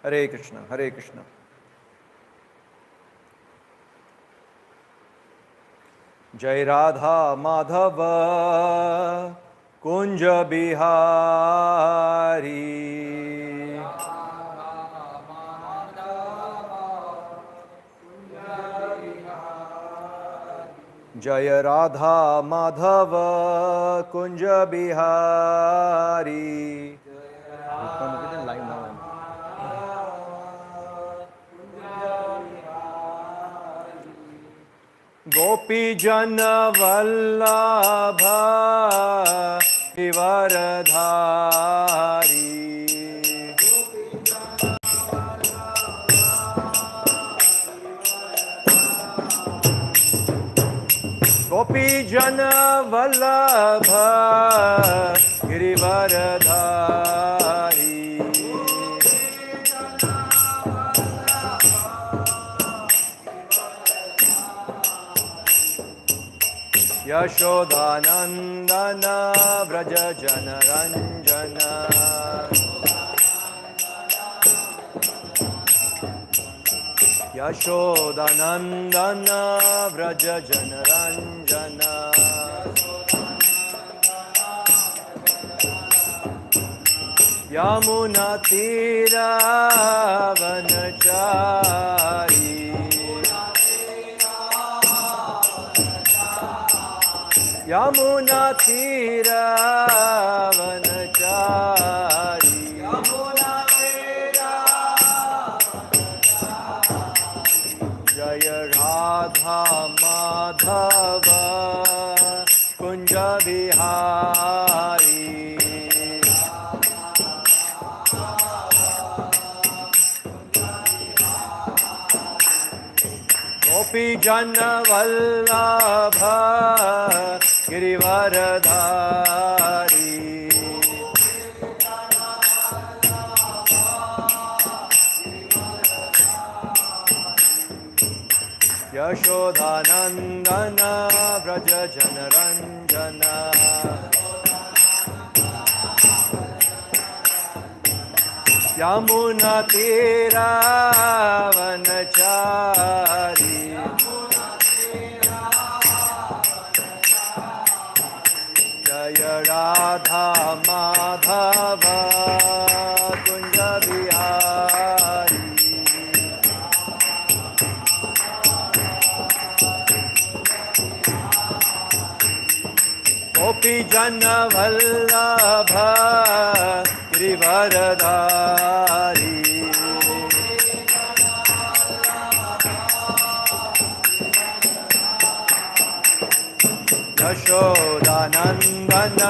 हरे कृष्ण हरे कृष्ण। जय राधा माधव कुंज बिहारी। जय राधा माधव कुंज बिहारी। गोपी जन वल्लभ गिरधारी। गोपी जन वल्लभ गिरिवरधारी। यशोदानंदन व्रज जनरंजन। यशोदानंदन व्रज जनरंजन। यमुना तीरा वनचारी। यमुना तीरा वनचारी। जय राधा माधव कुंज बिहारी। गोपी जन वल्लभ गिरिवरधारी। यशोदानंदन व्रज जनरंजन। यमुना तीरा वनचारी। जय राधा माधव कुंज बिहारी। गोपी जन वल्लभ गिरिवरधारी। यशोदानंदन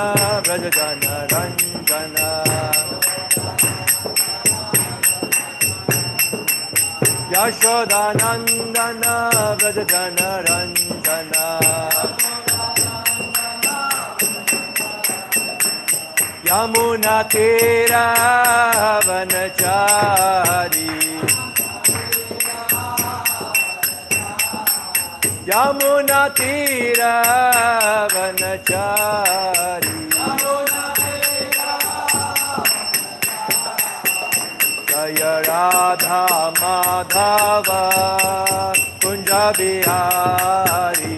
व्रज जनरंजन। यशोदानंदन व्रज जनरंजन। यमुना तीरा वनचारी। यमुना तीरा वनचारी। जय राधा माधव कुंज बिहारी।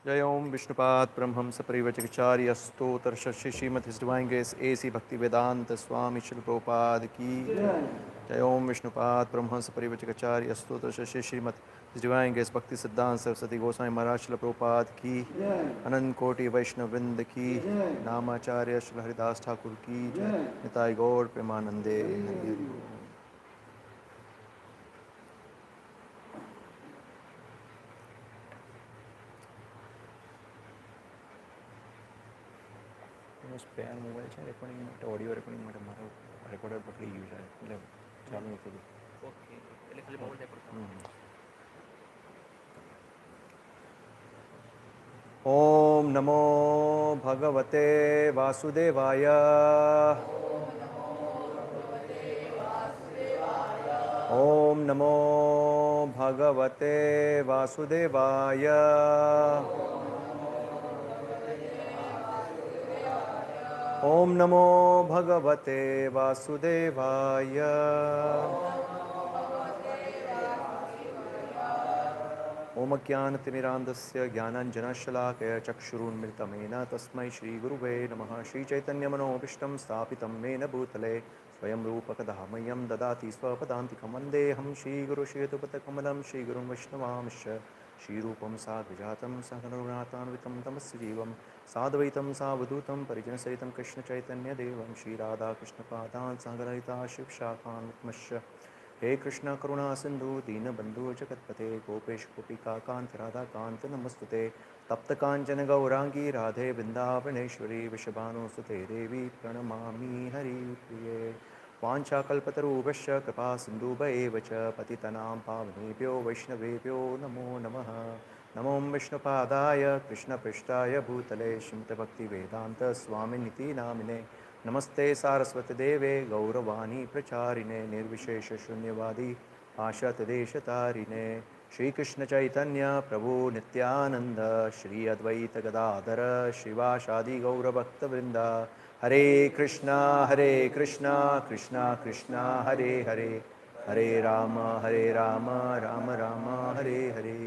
जय ओम विष्णुपाद ब्रह्मं सपरिवचकचार्य स्तोत्र Shri Srimad his divine grace AC भक्ति वेदांत स्वामी श्री प्रभुपाद की। जय ओम विष्णुपाद ब्रह्मं सपरिवचकचार्य स्तोत्र Shri Srimad his divine grace Bhaktisiddhanta Saraswati Goswami महाराज श्री प्रभुपाद की। अनंत कोटि वैष्णव वृंद की। नामाचार्य श्री हरिदास ठाकुर की। निताई गौर प्रेमानंदे हरि हरि। સ્પેર મોબાઈલ છે રેકોર્ડિંગ માટે ઓડિયો રેકોર્ડિંગ માટે મારો રેકોર્ડર પકડી ગયું છે એટલે ચાલુ નથી થતું. ઓકે એટલે ખાલી મોબાઈલ રેકોર્ડ ઓમ નમો ભગવતે વાસુદેવાય. ઓમ नमो भगवते वासुदेवाय। ओम नमो भगवते वासुदेवाय। ओम ज्ञानतिमिरान्धस्य ज्ञानाञ्जनशलाकया चक्षुरुन्मिलितं येन तस्मै श्रीगुरुवे नमः। श्रीचैतन्यमनोभीष्टं स्थापितं येन भूतले स्वयं रूपकदा मह्यं ददाति स्वपदान्तिकं। वन्देऽहं श्रीगुरुश्रीयुतपदकमलं श्रीगुरुं वैष्णवांश्च श्रीरूपं साग्रजातं सहगणरघुनाथान्वितं तमस्य जीवं साद्वैतं सावधूतं परिजनसहितं कृष्णचैतन्यदेवं श्रीराधाकृष्णपादान् सहगणललिता शिवशाखान् नतमश्च। हे कृष्ण करुणा सिंधु दीनबंधु जगतपते गोपेश गोपिका कांत राधा कांत नमस्तुते। तप्त कांचन गौरांगी राधे वृंदावनेश्वरी वृषभानुसुते देवी प्रणमामि हरिप्रिये। वाञ्छाकल्पतरुभ्यश्च कृपा सिन्धुभ्येव च पतितनां पावनेभ्यो वैष्णवेभ्यो नमो नमः। नमो विष्णुपादाय कृष्णपृष्ठाय भूतले श्रीमद्भक्तिवेदान्त स्वामिनिति नामिने। नमस्ते सारस्वती देवे गौरवाणी प्रचारिणे निर्विशेष शून्यवादी आशतदेशतारिणे। श्रीकृष्ण चैतन्य प्रभु नित्यानंद श्री अद्वैत गदाधर श्रीवासादि गौरभक्तवृंद। हरे कृष्णा कृष्णा कृष्णा हरे हरे हरे राम राम राम हरे हरे।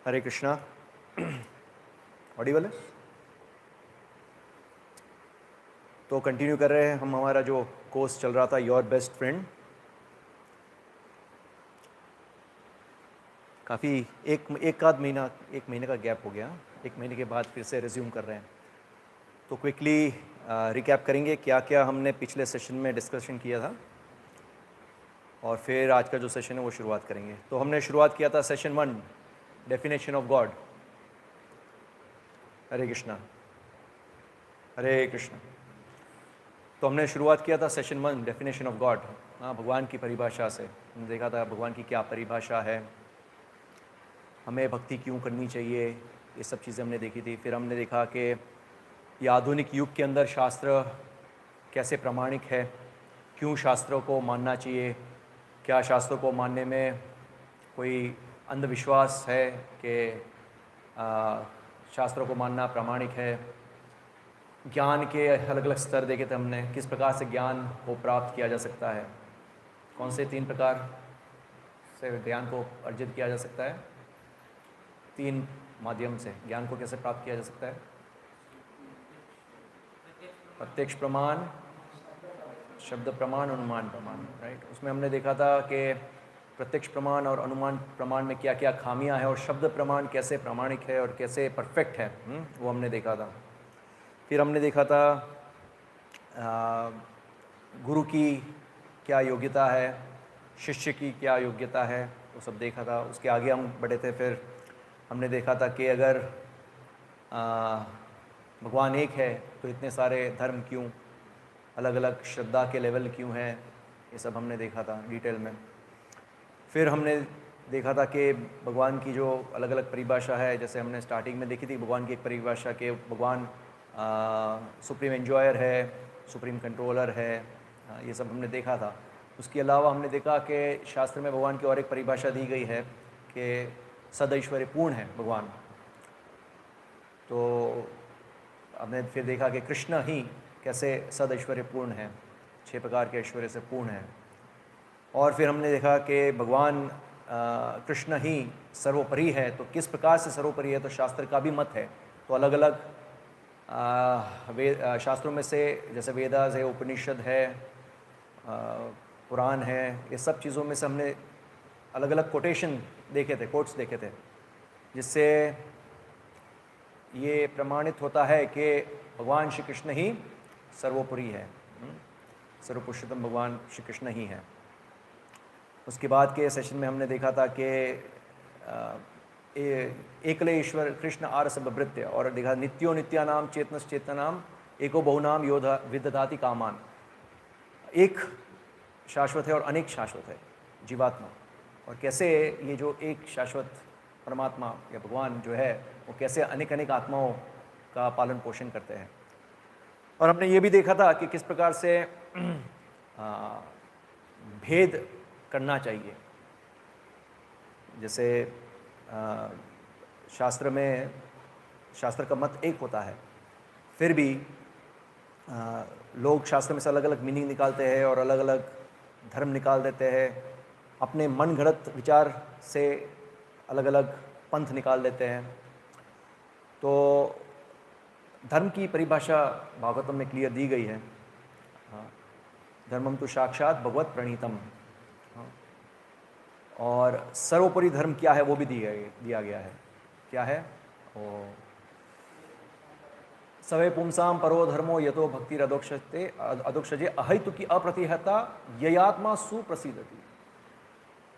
हरे कृष्णा। ऑडिबल है? तो कंटिन्यू कर रहे हैं हम हमारा जो कोर्स चल रहा था योर बेस्ट फ्रेंड। काफ़ी एक महीने का गैप हो गया। एक महीने के बाद फिर से रिज्यूम कर रहे हैं। तो क्विकली रिकैप करेंगे क्या क्या हमने पिछले सेशन में डिस्कशन किया था और फिर आज का जो सेशन है वो शुरुआत करेंगे। तो हमने शुरुआत किया था सेशन 1 डेफिनेशन ऑफ गॉड। हरे कृष्णा हरे कृष्णा। तो हमने शुरुआत किया था सेशन 1 डेफिनेशन ऑफ गॉड। हाँ, भगवान की परिभाषा से हमने देखा था भगवान की क्या परिभाषा है, हमें भक्ति क्यों करनी चाहिए, ये सब चीज़ें हमने देखी थी। फिर हमने देखा कि ये आधुनिक युग के अंदर शास्त्र कैसे प्रामाणिक है, क्यों शास्त्रों को मानना चाहिए, क्या शास्त्रों को मानने में कोई अंधविश्वास है कि शास्त्रों को मानना प्रामाणिक है। ज्ञान के अलग अलग स्तर देखे थे हमने, किस प्रकार से ज्ञान को प्राप्त किया जा सकता है, कौन से 3 प्रकार से ज्ञान को अर्जित किया जा सकता है, 3 माध्यम से ज्ञान को कैसे प्राप्त किया जा सकता है। प्रत्यक्ष प्रमाण, शब्द प्रमाण, अनुमान प्रमाण, राइट। उसमें हमने देखा था कि प्रत्यक्ष प्रमाण और अनुमान प्रमाण में क्या क्या खामियां हैं और शब्द प्रमाण कैसे प्रामाणिक है और कैसे परफेक्ट है, वो हमने देखा था। फिर हमने देखा था गुरु की क्या योग्यता है, शिष्य की क्या योग्यता है, वो सब देखा था। उसके आगे हम बढ़े थे। फिर हमने देखा था कि अगर भगवान एक है तो इतने सारे धर्म क्यों, अलग अलग श्रद्धा के लेवल क्यों हैं, ये सब हमने देखा था डिटेल में। फिर हमने देखा था कि भगवान की जो अलग अलग परिभाषा है, जैसे हमने स्टार्टिंग में देखी थी भगवान की एक परिभाषा कि भगवान सुप्रीम एंजॉयर है, सुप्रीम कंट्रोलर है, ये सब हमने देखा था। उसके अलावा हमने देखा कि शास्त्र में भगवान की और एक परिभाषा दी गई है कि सदैश्वर्यपूर्ण है भगवान। तो हमने फिर देखा कि कृष्ण ही कैसे सदैश्वर्यपूर्ण है, 6 प्रकार के ऐश्वर्य से पूर्ण है। और फिर हमने देखा कि भगवान कृष्ण ही सर्वोपरि है। तो किस प्रकार से सर्वोपरि है, तो शास्त्र का भी मत है। तो अलग अलग शास्त्रों में से जैसे वेदास है, उपनिषद है, पुराण है, ये सब चीज़ों में से हमने अलग अलग कोटेशन देखे थे, कोट्स देखे थे, जिससे ये प्रमाणित होता है कि भगवान श्री कृष्ण ही सर्वोपरि है, सर्वपुरुषोत्तम भगवान श्री कृष्ण ही है। उसके बाद के सेशन में हमने देखा था कि एकले ईश्वर कृष्ण आर सबभृत्य, और देखा नित्यो नित्यानाम चेतनस चेतनाम एको बहुनाम योधा विदधाति कामान। एक शाश्वत है और अनेक शाश्वत है जीवात्मा, और कैसे ये जो एक शाश्वत परमात्मा या भगवान जो है वो कैसे अनेक अनेक आत्माओं का पालन पोषण करते हैं। और हमने ये भी देखा था कि किस प्रकार से भेद करना चाहिए। जैसे शास्त्र का मत एक होता है, फिर भी लोग शास्त्र में से अलग अलग मीनिंग निकालते हैं और अलग अलग धर्म निकाल देते हैं, अपने मन गढ़ंत विचार से अलग अलग पंथ निकाल देते हैं। तो धर्म की परिभाषा भागवतम में क्लियर दी गई है, धर्मम तो साक्षात भगवत प्रणीतम, और सर्वोपरि धर्म क्या है वो भी दिया गया है। क्या है वो? सवे पुंसाम परो धर्मो यतो भक्तिर अधोक्षजे अहैतु की अप्रतिहता ययात्मा सुप्रसिद्धति।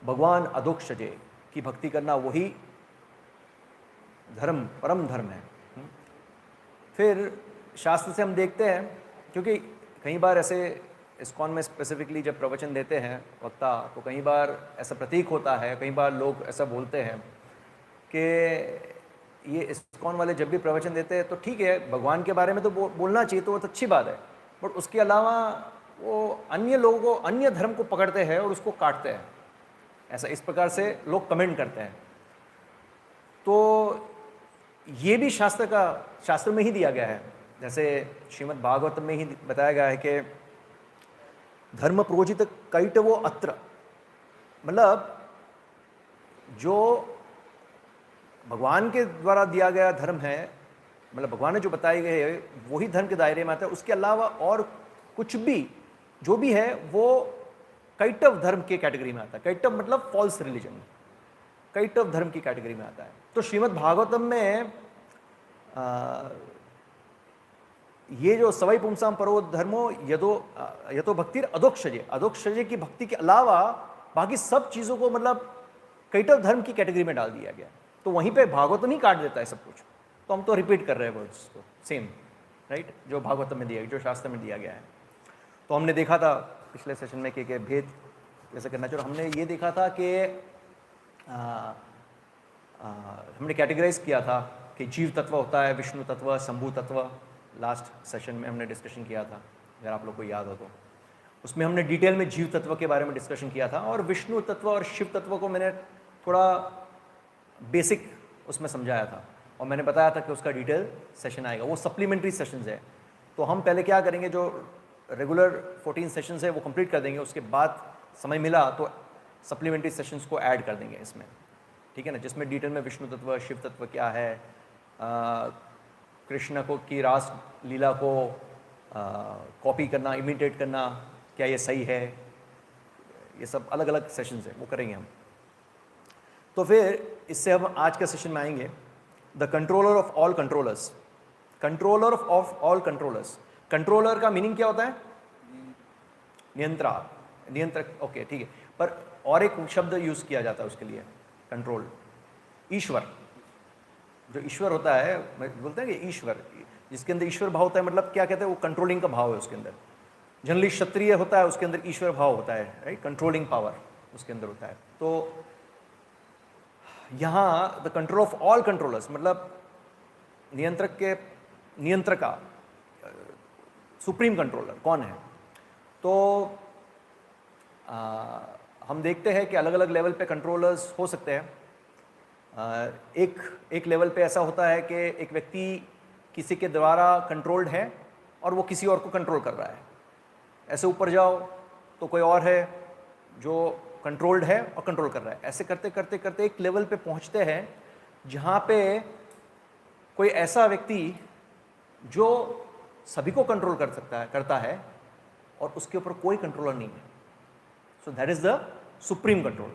भगवान अधोक्षजे की भक्ति करना वही धर्म, परम धर्म है। फिर शास्त्र से हम देखते हैं, क्योंकि कई बार ऐसे इस्कॉन में स्पेसिफिकली जब प्रवचन देते हैं वक्ता, तो कई बार ऐसा प्रतीक होता है, कई बार लोग ऐसा बोलते हैं कि ये इस्कॉन वाले जब भी प्रवचन देते हैं तो ठीक है, भगवान के बारे में तो बोलना चाहिए, तो वो तो अच्छी बात है, बट उसके अलावा वो अन्य लोगों को, अन्य धर्म को पकड़ते हैं और उसको काटते हैं। ऐसा इस प्रकार से लोग कमेंट करते हैं। तो ये भी शास्त्र में ही दिया गया है। जैसे श्रीमद् भागवत में ही बताया गया है कि धर्म प्रोजित कैटवो अत्र, मतलब जो भगवान के द्वारा दिया गया धर्म है, मतलब भगवान ने जो बताए गए है वही धर्म के दायरे में आता है। उसके अलावा और कुछ भी जो भी है वो कैटव धर्म के कैटेगरी में आता है। कैटव मतलब फॉल्स रिलीजन, कैटव धर्म की कैटेगरी में आता है। तो श्रीमद् भागवतम में ये जो सवै पुंसाम परो धर्मो यतो भक्तिर अधोक्षजे, अधोक्षजे की भक्ति के अलावा बाकी सब चीज़ों को मतलब कैटव धर्म की कैटेगरी में डाल दिया गया। तो वहीं पे भागवतम ही काट देता है सब कुछ। तो हम तो रिपीट कर रहे हैं वर्ड्स को, सेम, राइट, जो भागवतम में दिया, जो शास्त्र में दिया गया है। तो हमने देखा था पिछले सेशन में कि भेद कैसे करना चाहिए। हमने ये देखा था कि हमने कैटेगराइज किया था कि जीव तत्व होता है, विष्णु तत्व, शंभु तत्व। लास्ट सेशन में हमने डिस्कशन किया था, अगर आप लोग को याद हो तो। उसमें हमने डिटेल में जीव तत्व के बारे में डिस्कशन किया था, और विष्णु तत्व और शिव तत्व को मैंने थोड़ा बेसिक उसमें समझाया था, और मैंने बताया था कि उसका डिटेल सेशन आएगा। वो सप्लीमेंट्री सेशंस है। तो हम पहले क्या करेंगे, जो रेगुलर 14 सेशंस है वो कंप्लीट कर देंगे, उसके बाद समय मिला तो सप्लीमेंट्री सेशंस को ऐड कर देंगे इसमें, ठीक है ना, जिसमें डिटेल में विष्णु तत्व, शिव तत्व क्या है, कृष्ण को की रास लीला को कॉपी करना, इमिटेट करना, क्या ये सही है, ये सब अलग अलग सेशंस है, वो करेंगे हम। तो फिर इससे हम आज के सेशन में आएंगे, the controller of all controllers. Controller of all controllers, controller का मीनिंग क्या होता है? नियंत्रक, ओके ठीक है। पर और एक शब्द यूज किया जाता है उसके लिए, कंट्रोल, ईश्वर। जो ईश्वर होता है, बोलते हैं कि ईश्वर, जिसके अंदर ईश्वर भाव होता है, मतलब क्या कहते हैं, वो कंट्रोलिंग का भाव है उसके अंदर। जनरली क्षत्रिय होता है, उसके अंदर ईश्वर भाव होता है, राइट, कंट्रोलिंग पावर उसके अंदर होता है। तो यहाँ the control of all controllers, मतलब नियंत्रका, सुप्रीम कंट्रोलर कौन है? तो हम देखते हैं कि अलग अलग लेवल पे कंट्रोलर्स हो सकते हैं। एक लेवल पे ऐसा होता है कि एक व्यक्ति किसी के द्वारा कंट्रोल्ड है और वो किसी और को कंट्रोल कर रहा है। ऐसे ऊपर जाओ तो कोई और है जो कंट्रोल्ड है और कंट्रोल कर रहा है। ऐसे करते करते करते एक लेवल पे पहुंचते हैं जहाँ पे कोई ऐसा व्यक्ति जो सभी को कंट्रोल करता है और उसके ऊपर कोई कंट्रोलर नहीं है। So that is the supreme control,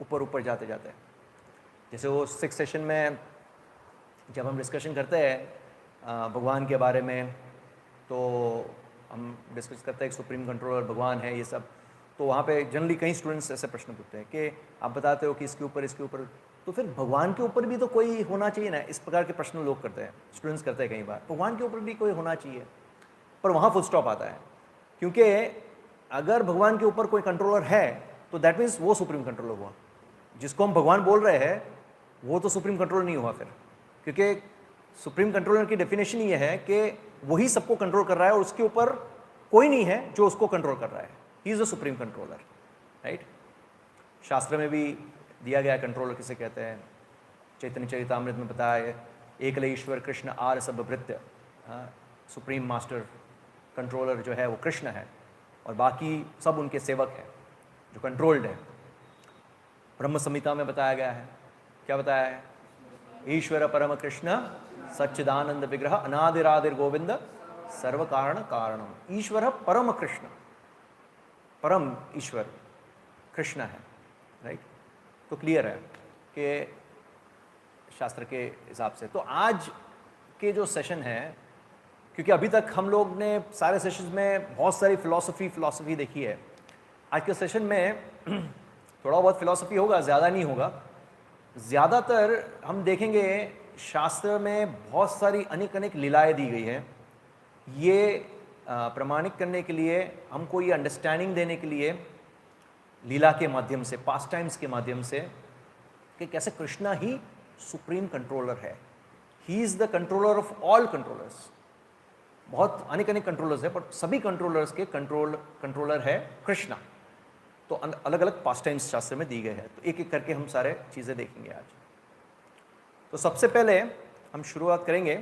ऊपर ऊपर जाते जाते। जैसे वो 6th सेशन में जब हम डिस्कशन करते हैं भगवान के बारे में, तो हम डिस्कस करते हैं कि सुप्रीम कंट्रोलर भगवान है, ये सब। तो वहाँ पे जनरली कई स्टूडेंट्स ऐसे प्रश्न पूछते हैं कि आप बताते हो कि इसके ऊपर, तो फिर भगवान के ऊपर भी तो कोई होना चाहिए ना। इस प्रकार के प्रश्न लोग करते हैं, स्टूडेंट्स करते हैं कई बार, भगवान के ऊपर भी कोई होना चाहिए। पर वहाँ फुल स्टॉप आता है, क्योंकि अगर भगवान के ऊपर कोई कंट्रोलर है तो दैट मीन्स वो सुप्रीम कंट्रोलर हुआ। जिसको हम भगवान बोल रहे हैं वो तो सुप्रीम कंट्रोलर नहीं हुआ फिर, क्योंकि सुप्रीम कंट्रोलर की डेफिनेशन ये है कि वही सबको कंट्रोल कर रहा है और उसके ऊपर कोई नहीं है जो उसको कंट्रोल कर रहा है। He is the supreme controller, right. शास्त्र में भी दिया गया कंट्रोलर किसे कहते हैं। चैतन्य चरितामृत में बताया है, एकल ईश्वर कृष्ण आर सब भृत्य। सुप्रीम मास्टर कंट्रोलर जो है वो कृष्ण है और बाकी सब उनके सेवक हैं जो कंट्रोल्ड है। ब्रह्म संहिता में बताया गया है, क्या बताया है? ईश्वर परम कृष्ण सच्चिदानंद विग्रह अनादिरादिर गोविंद सर्व कारण कारणम। ईश्वर परम कृष्ण, परम ईश्वर कृष्ण है, राइट। तो क्लियर है कि शास्त्र के हिसाब से। तो आज के जो सेशन है, क्योंकि अभी तक हम लोग ने सारे सेशंस में बहुत सारी फिलॉसफी देखी है, आज के सेशन में थोड़ा बहुत फिलॉसफी होगा, ज़्यादा नहीं होगा। ज़्यादातर हम देखेंगे शास्त्र में बहुत सारी अनेक लीलाएं दी गई हैं। ये प्रमाणित करने के लिए, हमको ये अंडरस्टैंडिंग देने के लिए लीला के माध्यम से, पास टाइम्स के माध्यम से, कि कैसे कृष्णा ही सुप्रीम कंट्रोलर है। He is the controller of all controllers. बहुत अनेक कंट्रोलर्स है, पर सभी कंट्रोलर्स के कंट्रोलर है कृष्णा। तो अलग अलग पास टाइम्स शास्त्र में दी गए हैं। तो एक एक करके हम सारे चीज़ें देखेंगे आज। तो सबसे पहले हम शुरुआत करेंगे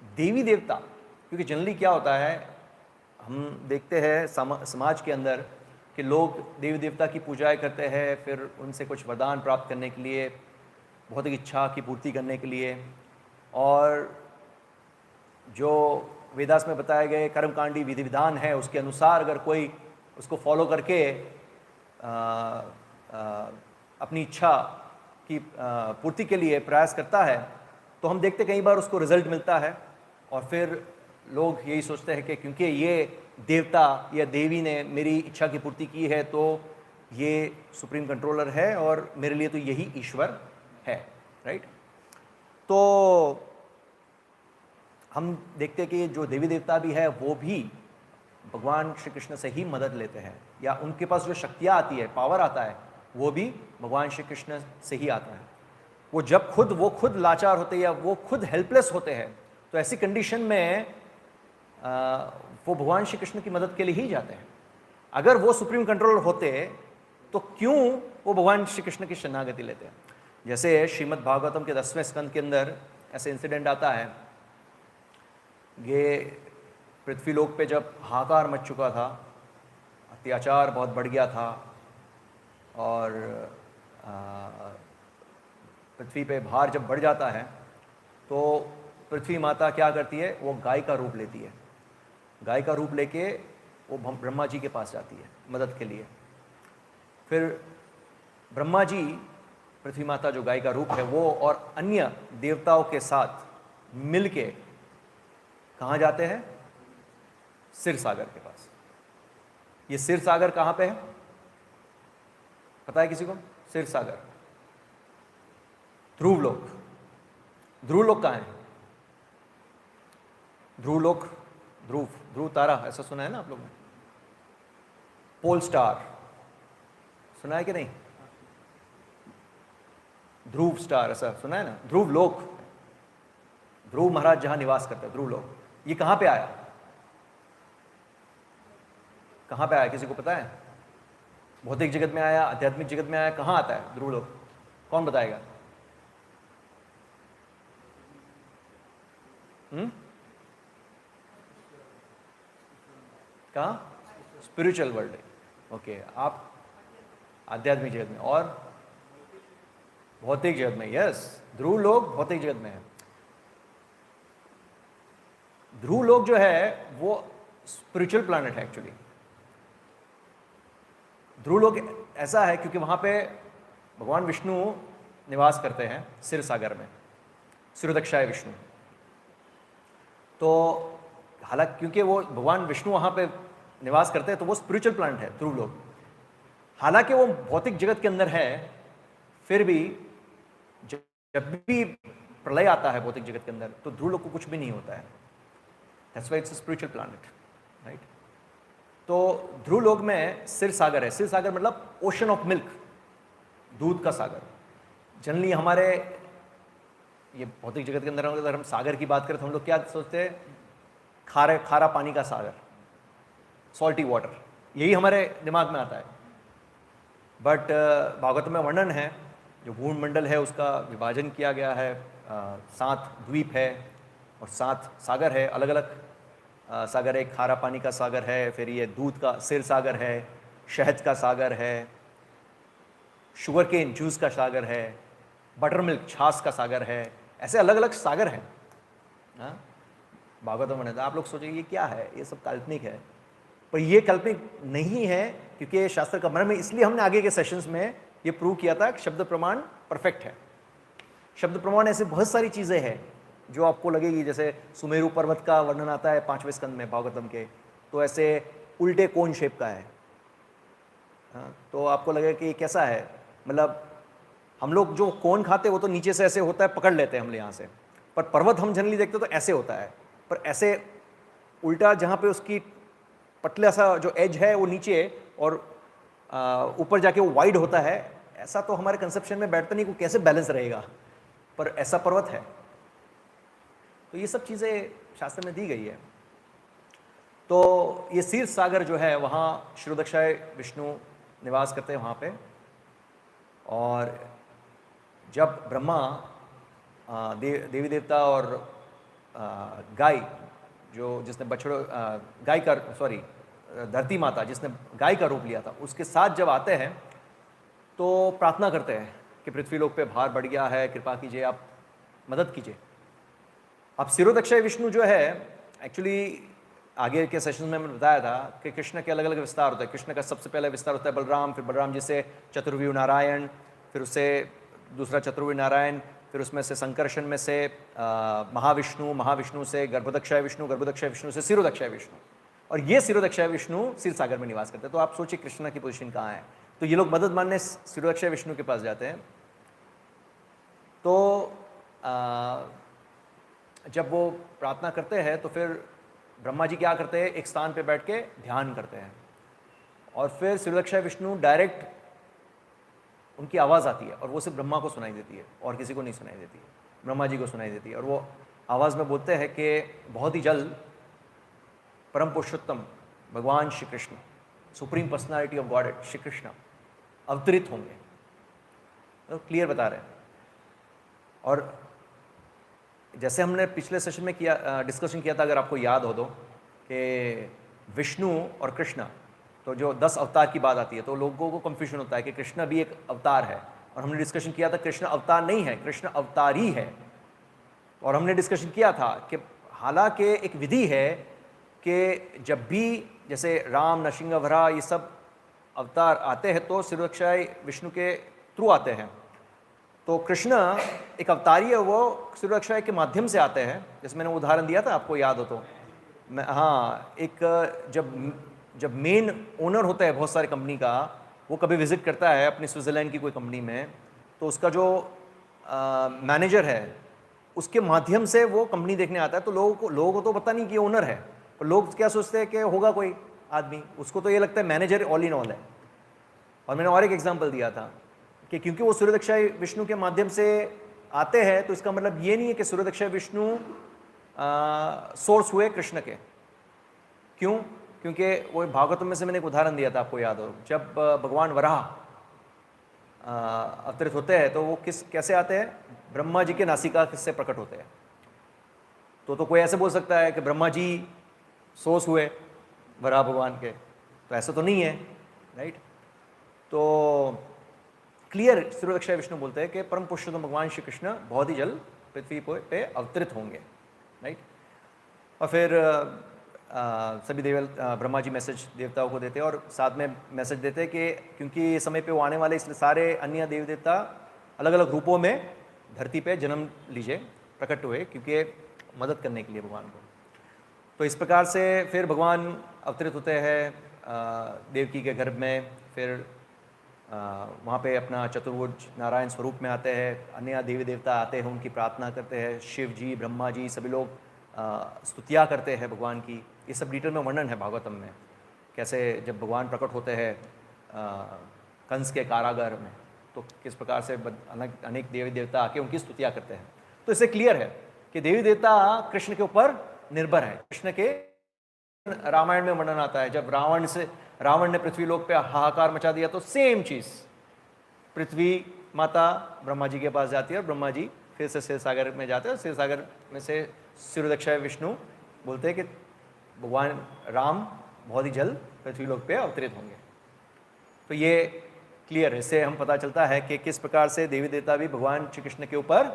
देवी देवता, क्योंकि जनरली क्या होता है, हम देखते हैं समाज के अंदर कि लोग देवी देवता की पूजाएं करते हैं, फिर उनसे कुछ वरदान प्राप्त करने के लिए, भौतिक इच्छा की पूर्ति करने के लिए, और जो वेदास में बताए गए कर्मकांडी विधि विधान है उसके अनुसार अगर कोई उसको फॉलो करके अपनी इच्छा की पूर्ति के लिए प्रयास करता है, तो हम देखते कई बार उसको रिजल्ट मिलता है। और फिर लोग यही सोचते हैं कि क्योंकि ये देवता या देवी ने मेरी इच्छा की पूर्ति की है तो ये सुप्रीम कंट्रोलर है और मेरे लिए तो यही ईश्वर है, राइट। तो हम देखते हैं कि जो देवी देवता भी है वो भी भगवान श्री कृष्ण से ही मदद लेते हैं, या उनके पास जो शक्तियाँ आती है, पावर आता है, वो भी भगवान श्री कृष्ण से ही आता है। वो जब वो खुद लाचार होते हैं या वो खुद हेल्पलेस होते हैं, तो ऐसी कंडीशन में वो भगवान श्री कृष्ण की मदद के लिए ही जाते हैं। अगर वो सुप्रीम कंट्रोलर होते तो क्यों वो भगवान श्री कृष्ण की शरणागति लेते हैं। जैसे श्रीमद् भागवतम के 10वें स्कंद के अंदर ऐसे इंसिडेंट आता है, ये पृथ्वीलोक पे जब हाहाकार मच चुका था, अत्याचार बहुत बढ़ गया था, और पृथ्वी पे भार जब बढ़ जाता है तो पृथ्वी माता क्या करती है, वो गाय का रूप लेती है। गाय का रूप लेके वो ब्रह्मा जी के पास जाती है मदद के लिए। फिर ब्रह्मा जी, पृथ्वी माता जो गाय का रूप है, वो और अन्य देवताओं के साथ मिलके कहाँ जाते हैं? सिर सागर के पास। ये सिर सागर कहाँ पे है, पता है किसी को? सिर सागर ध्रुवलोक। ध्रुवलोक कहाँ है? ध्रुवलोक, ध्रुव तारा, ऐसा सुना है ना आप लोगों ने? पोल स्टार सुना है कि नहीं? ध्रुव स्टार ऐसा सुना है ना? ध्रुवलोक, ध्रुव महाराज जहां निवास करते हैं, ध्रुवलोक। ये कहां पे आया? कहां पे आया, किसी को पता है? भौतिक जगत में आया, आध्यात्मिक जगत में आया, कहां आता है ध्रुवलोक? कौन बताएगा? कहाँ? स्पिरिचुअल वर्ल्ड है, ओके। आप आध्यात्मिक जगत में और भौतिक जगत में, यस, ध्रुवलोक भौतिक जगत में है। ध्रुवलोक जो है वो स्पिरिचुअल प्लैनेट है एक्चुअली। ध्रुवलोक ऐसा है क्योंकि वहां पे भगवान विष्णु निवास करते हैं सिर सागर में, सिरोदक्षाय विष्णु। तो हालांकि क्योंकि वो भगवान विष्णु वहाँ पे निवास करते हैं तो वो स्पिरिचुअल प्लैनेट है ध्रुवलोक। हालांकि वो भौतिक जगत के अंदर है, फिर भी जब भी प्रलय आता है भौतिक जगत के अंदर तो ध्रुवलोक को कुछ भी नहीं होता है। That's why it's a spiritual planet, right. तो ध्रुवलोक में सिर सागर है। सिर सागर मतलब ओशन ऑफ मिल्क, दूध का सागर। जनरली हमारे ये भौतिक जगत के अंदर अगर हम सागर की बात करें तो हम लोग क्या सोचते हैं, खारा पानी का सागर, सॉल्टी वाटर, यही हमारे दिमाग में आता है। बट भागवत में वर्णन है, जो भूमि मंडल है उसका विभाजन किया गया है, 7 द्वीप है और 7 सागर है, अलग अलग सागर है। खारा पानी का सागर है, फिर ये दूध का सिर सागर है, शहद का सागर है, शुगर केन जूस का सागर है, बटर मिल्क छाछ का सागर है, ऐसे अलग अलग सागर हैं। भागवत में वर्णन, आप लोग सोचेंगे ये क्या है, ये सब काल्पनिक है, पर ये काल्पनिक नहीं है, क्योंकि ये शास्त्र का मर्म है। इसलिए हमने आगे के सेशंस में ये प्रूव किया था कि शब्द प्रमाण परफेक्ट है। शब्द प्रमाण ऐसे बहुत सारी चीज़ें हैं जो आपको लगेगी, जैसे सुमेरु पर्वत का वर्णन आता है 5वें स्कंद में भागवतम के, तो ऐसे उल्टे कोन शेप का है। तो आपको लगेगा कि ये कैसा है, मतलब हम लोग जो कोन खाते वो तो नीचे से ऐसे होता है, पकड़ लेते हैं हम यहाँ से, पर पर्वत हम जनरली देखते तो ऐसे होता है, पर ऐसे उल्टा जहाँ पे उसकी पतला सा जो एज है वो नीचे और ऊपर जाके वो वाइड होता है, ऐसा तो हमारे कंसेप्शन में बैठता नहीं, को कैसे बैलेंस रहेगा, पर ऐसा पर्वत है। तो ये सब चीज़ें शास्त्र में दी गई है। तो ये क्षीर सागर जो है वहाँ क्षीरोदक्षाय विष्णु निवास करते हैं वहाँ पे। और जब ब्रह्मा देवी देवता और गाय, जो जिसने बछड़ों गाय का सॉरी धरती माता जिसने गाय का रूप लिया था, उसके साथ जब आते हैं तो प्रार्थना करते हैं कि पृथ्वी लोक पे भार बढ़ गया है, कृपा कीजिए, आप मदद कीजिए। अब क्षीरोदक्षाय विष्णु जो है, एक्चुअली आगे के सेशन में मैंने बताया था कि कृष्ण के अलग अलग विस्तार होते हैं। कृष्ण का सबसे पहले विस्तार होता है बलराम, फिर बलराम जी से चतुर्व्यूह नारायण, फिर उससे दूसरा चतुर्व्यूह नारायण, फिर उसमें से संकर्षण में से महाविष्णु, महाविष्णु से गर्भोदक्षाय विष्णु, गर्भोदक्षाय विष्णु से क्षीरोदक्षाय विष्णु, और ये क्षीरोदक्षाय विष्णु क्षीर सागर में निवास करते हैं। तो आप सोचिए कृष्ण की पोजीशन कहाँ है। तो ये लोग मदद मांगने क्षीरोदक्षाय विष्णु के पास जाते हैं। तो जब वो प्रार्थना करते हैं तो फिर ब्रह्मा जी क्या करते हैं, एक स्थान पे बैठ के ध्यान करते हैं, और फिर क्षीरोदक्षाय विष्णु डायरेक्ट उनकी आवाज़ आती है और वो सिर्फ ब्रह्मा को सुनाई देती है और किसी को नहीं सुनाई देती है, ब्रह्मा जी को सुनाई देती है। और वो आवाज़ में बोलते हैं कि बहुत ही जल्द परम पुरुषोत्तम भगवान Shri Krishna, supreme personality of God Shri Krishna अवतरित होंगे। तो क्लियर बता रहे हैं। और जैसे हमने पिछले सेशन में किया, डिस्कशन किया था, अगर आपको याद हो तो, कि विष्णु और कृष्ण, तो जो 10 अवतार की बात आती है तो लोगों को कंफ्यूजन होता है कि कृष्ण भी एक अवतार है, और हमने डिस्कशन किया था कृष्ण अवतार नहीं है, कृष्ण अवतारी है। और हमने डिस्कशन किया था कि हालांकि एक विधि है कि जब भी जैसे राम, नरसिंह, वराह ये सब अवतार आते हैं तो क्षीरोदक्षाय विष्णु के थ्रू आते हैं। तो कृष्ण एक अवतारी है, वो क्षीरोदक्षाय के माध्यम से आते हैं। जैसे मैंने उदाहरण दिया था, आपको याद हो तो, हाँ, एक जब मेन ओनर होता है बहुत सारी कंपनी का, वो कभी विजिट करता है अपनी स्विट्ज़रलैंड की कोई कंपनी में, तो उसका जो मैनेजर है उसके माध्यम से वो कंपनी देखने आता है। तो लोगों को तो पता नहीं कि ये ओनर है, और लोग क्या सोचते हैं कि होगा कोई आदमी, उसको तो ये लगता है मैनेजर ऑल इन ऑल है। और मैंने और एक एग्जांपल दिया था कि क्योंकि वो क्षीरोदक्षाय विष्णु के माध्यम से आते हैं तो इसका मतलब ये नहीं है कि क्षीरोदक्षाय विष्णु सोर्स हुए कृष्ण के। क्यों? क्योंकि वो भागवत में से मैंने एक उदाहरण दिया था, आपको याद हो, जब भगवान वराह अवतरित होते हैं तो वो कैसे आते हैं, ब्रह्मा जी के नासिका से प्रकट होते हैं। तो कोई ऐसे बोल सकता है कि ब्रह्मा जी सोर्स हुए वराह भगवान के, तो ऐसा तो नहीं है, राइट। तो क्लियर क्षीरोदक्षाय विष्णु बोलते हैं कि परम पुरुषोत्तम भगवान श्री कृष्ण बहुत ही जल्द पृथ्वी पे अवतरित होंगे, राइट। और फिर सभी ब्रह्मा जी मैसेज देवताओं को देते हैं, और साथ में मैसेज देते हैं कि क्योंकि ये समय पे वो आने वाले, इसलिए सारे अन्य देवी देवता अलग अलग रूपों में धरती पे जन्म लीजिए, प्रकट हुए, क्योंकि मदद करने के लिए भगवान को। तो इस प्रकार से फिर भगवान अवतरित होते हैं देवकी के गर्भ में, फिर वहाँ पे अपना चतुर्भुज नारायण स्वरूप में आते हैं, अन्य देवी देवता आते हैं, उनकी प्रार्थना करते हैं, शिव जी, ब्रह्मा जी, सभी लोग स्तुतियाँ करते हैं भगवान की। ये सब डिटेल में वर्णन है भागवतम में, कैसे जब भगवान प्रकट होते हैं कंस के कारागार में, तो किस प्रकार से अनेक देवी देवता आके उनकी स्तुतियाँ करते हैं। तो इससे क्लियर है कि देवी देवता कृष्ण के ऊपर निर्भर है। कृष्ण के रामायण में वर्णन आता है, जब रावण ने पृथ्वी लोक पे हाहाकार मचा दिया तो सेम चीज, पृथ्वी माता ब्रह्मा जी के पास जाती है और ब्रह्मा जी फिर से क्षीर सागर में जाते हैं और क्षीर सागर में से शिरोदक्षाय विष्णु बोलते हैं कि भगवान राम बहुत ही जल्द पृथ्वी लोक पे अवतरित होंगे। तो ये क्लियर है, इससे हम पता चलता है कि किस प्रकार से देवी देवता भी भगवान श्री कृष्ण के ऊपर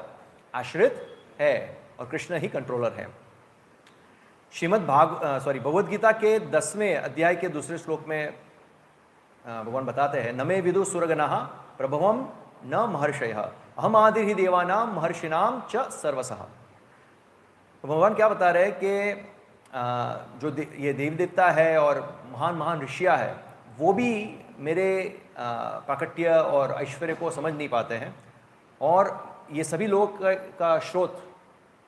आश्रित है और कृष्ण ही कंट्रोलर है। भगवद गीता के 10वें अध्याय के दूसरे श्लोक में भगवान बताते हैं, नमे विदु सुरगणः प्रभवम न महर्षयः अहम आदि ही देवानाम महर्षिनाम च सर्वसः। तो भगवान क्या बता रहे हैं कि ये देवी देवता है और महान महान ऋषियाँ है, वो भी मेरे प्राकट्य और ऐश्वर्य को समझ नहीं पाते हैं, और ये सभी लोग का स्रोत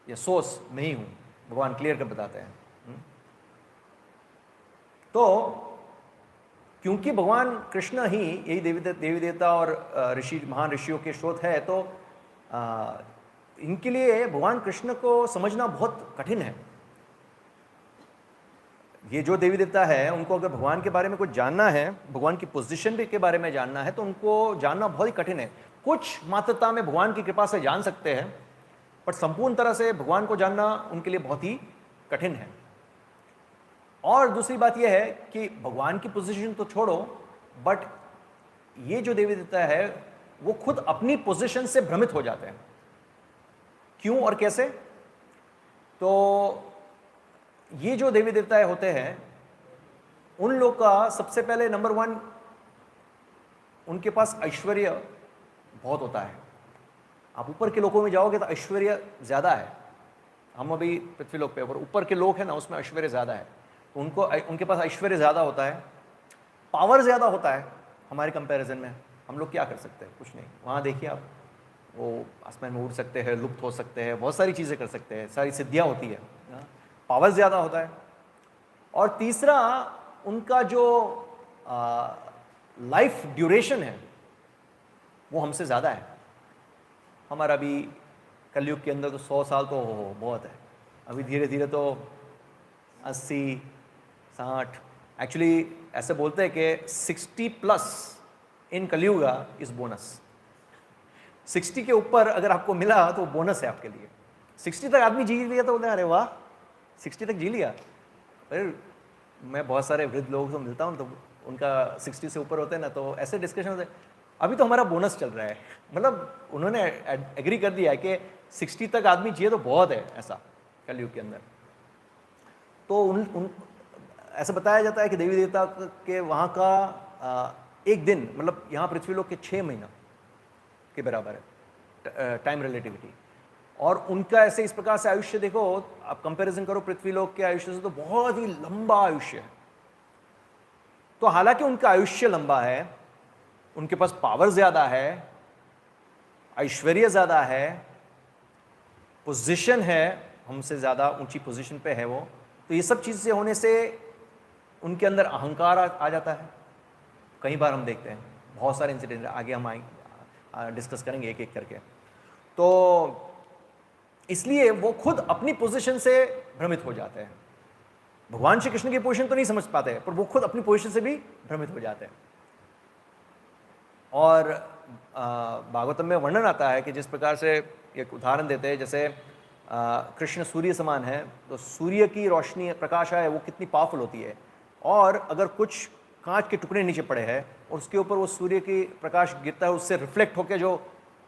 या सोर्स मैं ही हूँ, भगवान क्लियर कर बताते हैं। तो क्योंकि भगवान कृष्ण ही यही देवी देवता और महान ऋषियों के स्रोत है, तो इनके लिए भगवान कृष्ण को समझना बहुत कठिन है। ये जो देवी देवता है, उनको अगर भगवान के बारे में कुछ जानना है, भगवान की पोजीशन के बारे में जानना है, तो उनको जानना बहुत ही कठिन है। कुछ मात्रता में भगवान की कृपा से जान सकते हैं, पर संपूर्ण तरह से भगवान को जानना उनके लिए बहुत ही कठिन है। और दूसरी बात यह है कि भगवान की पोजीशन तो छोड़ो, बट ये जो देवी देवता है वो खुद अपनी पोजीशन से भ्रमित हो जाते हैं। क्यों और कैसे? तो ये जो देवी देवताएं होते हैं, उन लोग का सबसे पहले नंबर 1, उनके पास ऐश्वर्य बहुत होता है। आप ऊपर के लोगों में जाओगे तो ऐश्वर्य ज़्यादा है। हम अभी पृथ्वी लोक पे, ऊपर के लोग हैं ना, उसमें ऐश्वर्य ज़्यादा है। तो उनके पास ऐश्वर्य ज़्यादा होता है, पावर ज़्यादा होता है हमारे कंपैरिजन में। हम लोग क्या कर सकते हैं? कुछ नहीं। वहाँ देखिए आप, वो आसमान में उड़ सकते हैं, लुप्त हो सकते हैं, बहुत सारी चीज़ें कर सकते हैं, सारी सिद्धियाँ होती है, पावर ज़्यादा होता है। और तीसरा, उनका जो लाइफ ड्यूरेशन है वो हमसे ज़्यादा है। हमारा भी कलयुग के अंदर तो 100 साल तो बहुत है। अभी धीरे धीरे तो 80, 60, एक्चुअली ऐसे बोलते हैं कि 60+ इन कलयुगा इस बोनस। 60 के ऊपर अगर आपको मिला तो बोनस है आपके लिए। 60 तक आदमी जी लिया तो बोलते हैं अरे वाह, 60 तक जी लिया। फिर मैं बहुत सारे वृद्ध लोगों से मिलता हूँ, तो उनका 60 से ऊपर होते हैं ना, तो ऐसे डिस्कशन होते हैं, अभी तो हमारा बोनस चल रहा है। मतलब उन्होंने एग्री कर दिया है कि 60 तक आदमी जिए तो बहुत है, ऐसा कलयुग के अंदर। तो ऐसा बताया जाता है कि देवी देवता के वहाँ का एक दिन, मतलब यहाँ पृथ्वी लोक के 6 महीना के बराबर है टाइम रिलेटिविटी। और उनका ऐसे इस प्रकार से आयुष्य देखो, आप कंपैरिजन करो पृथ्वी लोक के आयुष्य से, तो बहुत ही लंबा आयुष्य है। तो हालांकि उनका आयुष्य लंबा है, उनके पास पावर ज़्यादा है, ऐश्वर्य ज़्यादा है, पोजीशन है, हमसे ज़्यादा ऊंची पोजीशन पे है वो, तो ये सब चीज़ें होने से उनके अंदर अहंकार आ जाता है। कई बार हम देखते हैं, बहुत सारे इंसिडेंट आगे हम डिस्कस करेंगे एक एक करके। तो इसलिए वो खुद अपनी पोजीशन से भ्रमित हो जाते हैं। भगवान श्री कृष्ण की पोजीशन तो नहीं समझ पाते हैं, पर वो खुद अपनी पोजीशन से भी भ्रमित हो जाते हैं। और भागवतम में वर्णन आता है कि जिस प्रकार से एक उदाहरण देते हैं, जैसे कृष्ण सूर्य समान है, तो सूर्य की रोशनी, प्रकाश है, वो कितनी पावरफुल होती है। और अगर कुछ कांच के टुकड़े नीचे पड़े हैं और उसके ऊपर वो सूर्य की प्रकाश गिरता है, उससे रिफ्लेक्ट होकर जो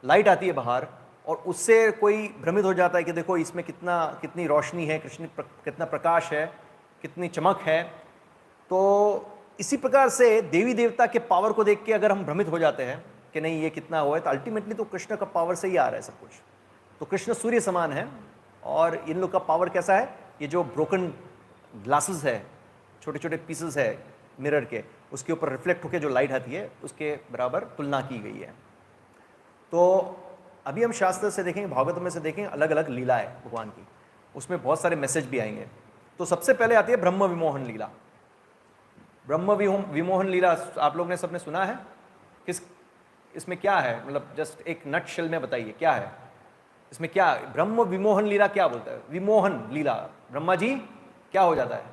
लाइट आती है बाहर, और उससे कोई भ्रमित हो जाता है कि देखो इसमें कितनी रोशनी है, कितना प्रकाश है, कितनी चमक है। तो इसी प्रकार से देवी देवता के पावर को देख के अगर हम भ्रमित हो जाते हैं कि नहीं ये कितना हुआ है, तो अल्टीमेटली तो कृष्ण का पावर से ही आ रहा है सब कुछ। तो कृष्ण सूर्य समान है, और इन लोग का पावर कैसा है, ये जो ब्रोकन ग्लासेस है, छोटे छोटे पीसेस है मिरर के, उसके ऊपर रिफ्लेक्ट होकर जो लाइट आती है, उसके बराबर तुलना की गई है। तो अभी हम शास्त्र से देखेंगे, भागवत में से देखेंगे, अलग अलग लीला है भगवान की, उसमें बहुत सारे मैसेज भी आएंगे। तो सबसे पहले आती है ब्रह्म विमोहन लीला। ब्रह्म विमोहन लीला आप लोग ने सबने सुना है? इसमें क्या है, मतलब जस्ट एक नटशेल में बताइए क्या है। इसमें क्या ब्रह्म विमोहन लीला क्या बोलता है? विमोहन लीला ब्रह्मा जी क्या हो जाता है?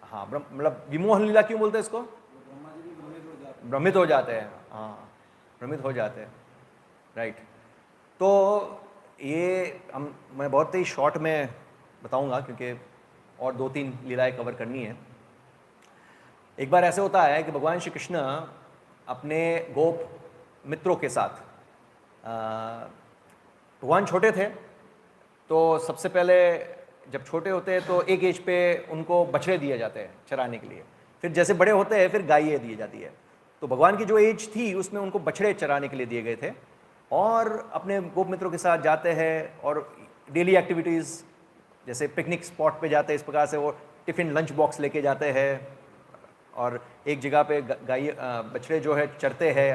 हाँ, मतलब विमोहन लीला क्यों बोलते हैं इसको? भ्रमित हो जाते हैं। हाँ, भ्रमित हो जाते हैं, राइट। तो ये मैं बहुत ही शॉर्ट में बताऊंगा क्योंकि और 2-3 लीलाएं कवर करनी है। एक बार ऐसे होता है कि भगवान श्री कृष्ण अपने गोप मित्रों के साथ, भगवान छोटे थे तो सबसे पहले जब छोटे होते हैं तो एक एज पे उनको बछड़े दिए जाते हैं चराने के लिए, फिर जैसे बड़े होते हैं फिर गायें दी जाती है। तो भगवान की जो एज थी उसमें उनको बछड़े चराने के लिए दिए गए थे और अपने गोप मित्रों के साथ जाते हैं और डेली एक्टिविटीज़ जैसे पिकनिक स्पॉट पे जाते हैं, इस प्रकार से वो टिफ़िन लंच बॉक्स लेके जाते हैं और एक जगह पे गाय बछड़े जो है चरते हैं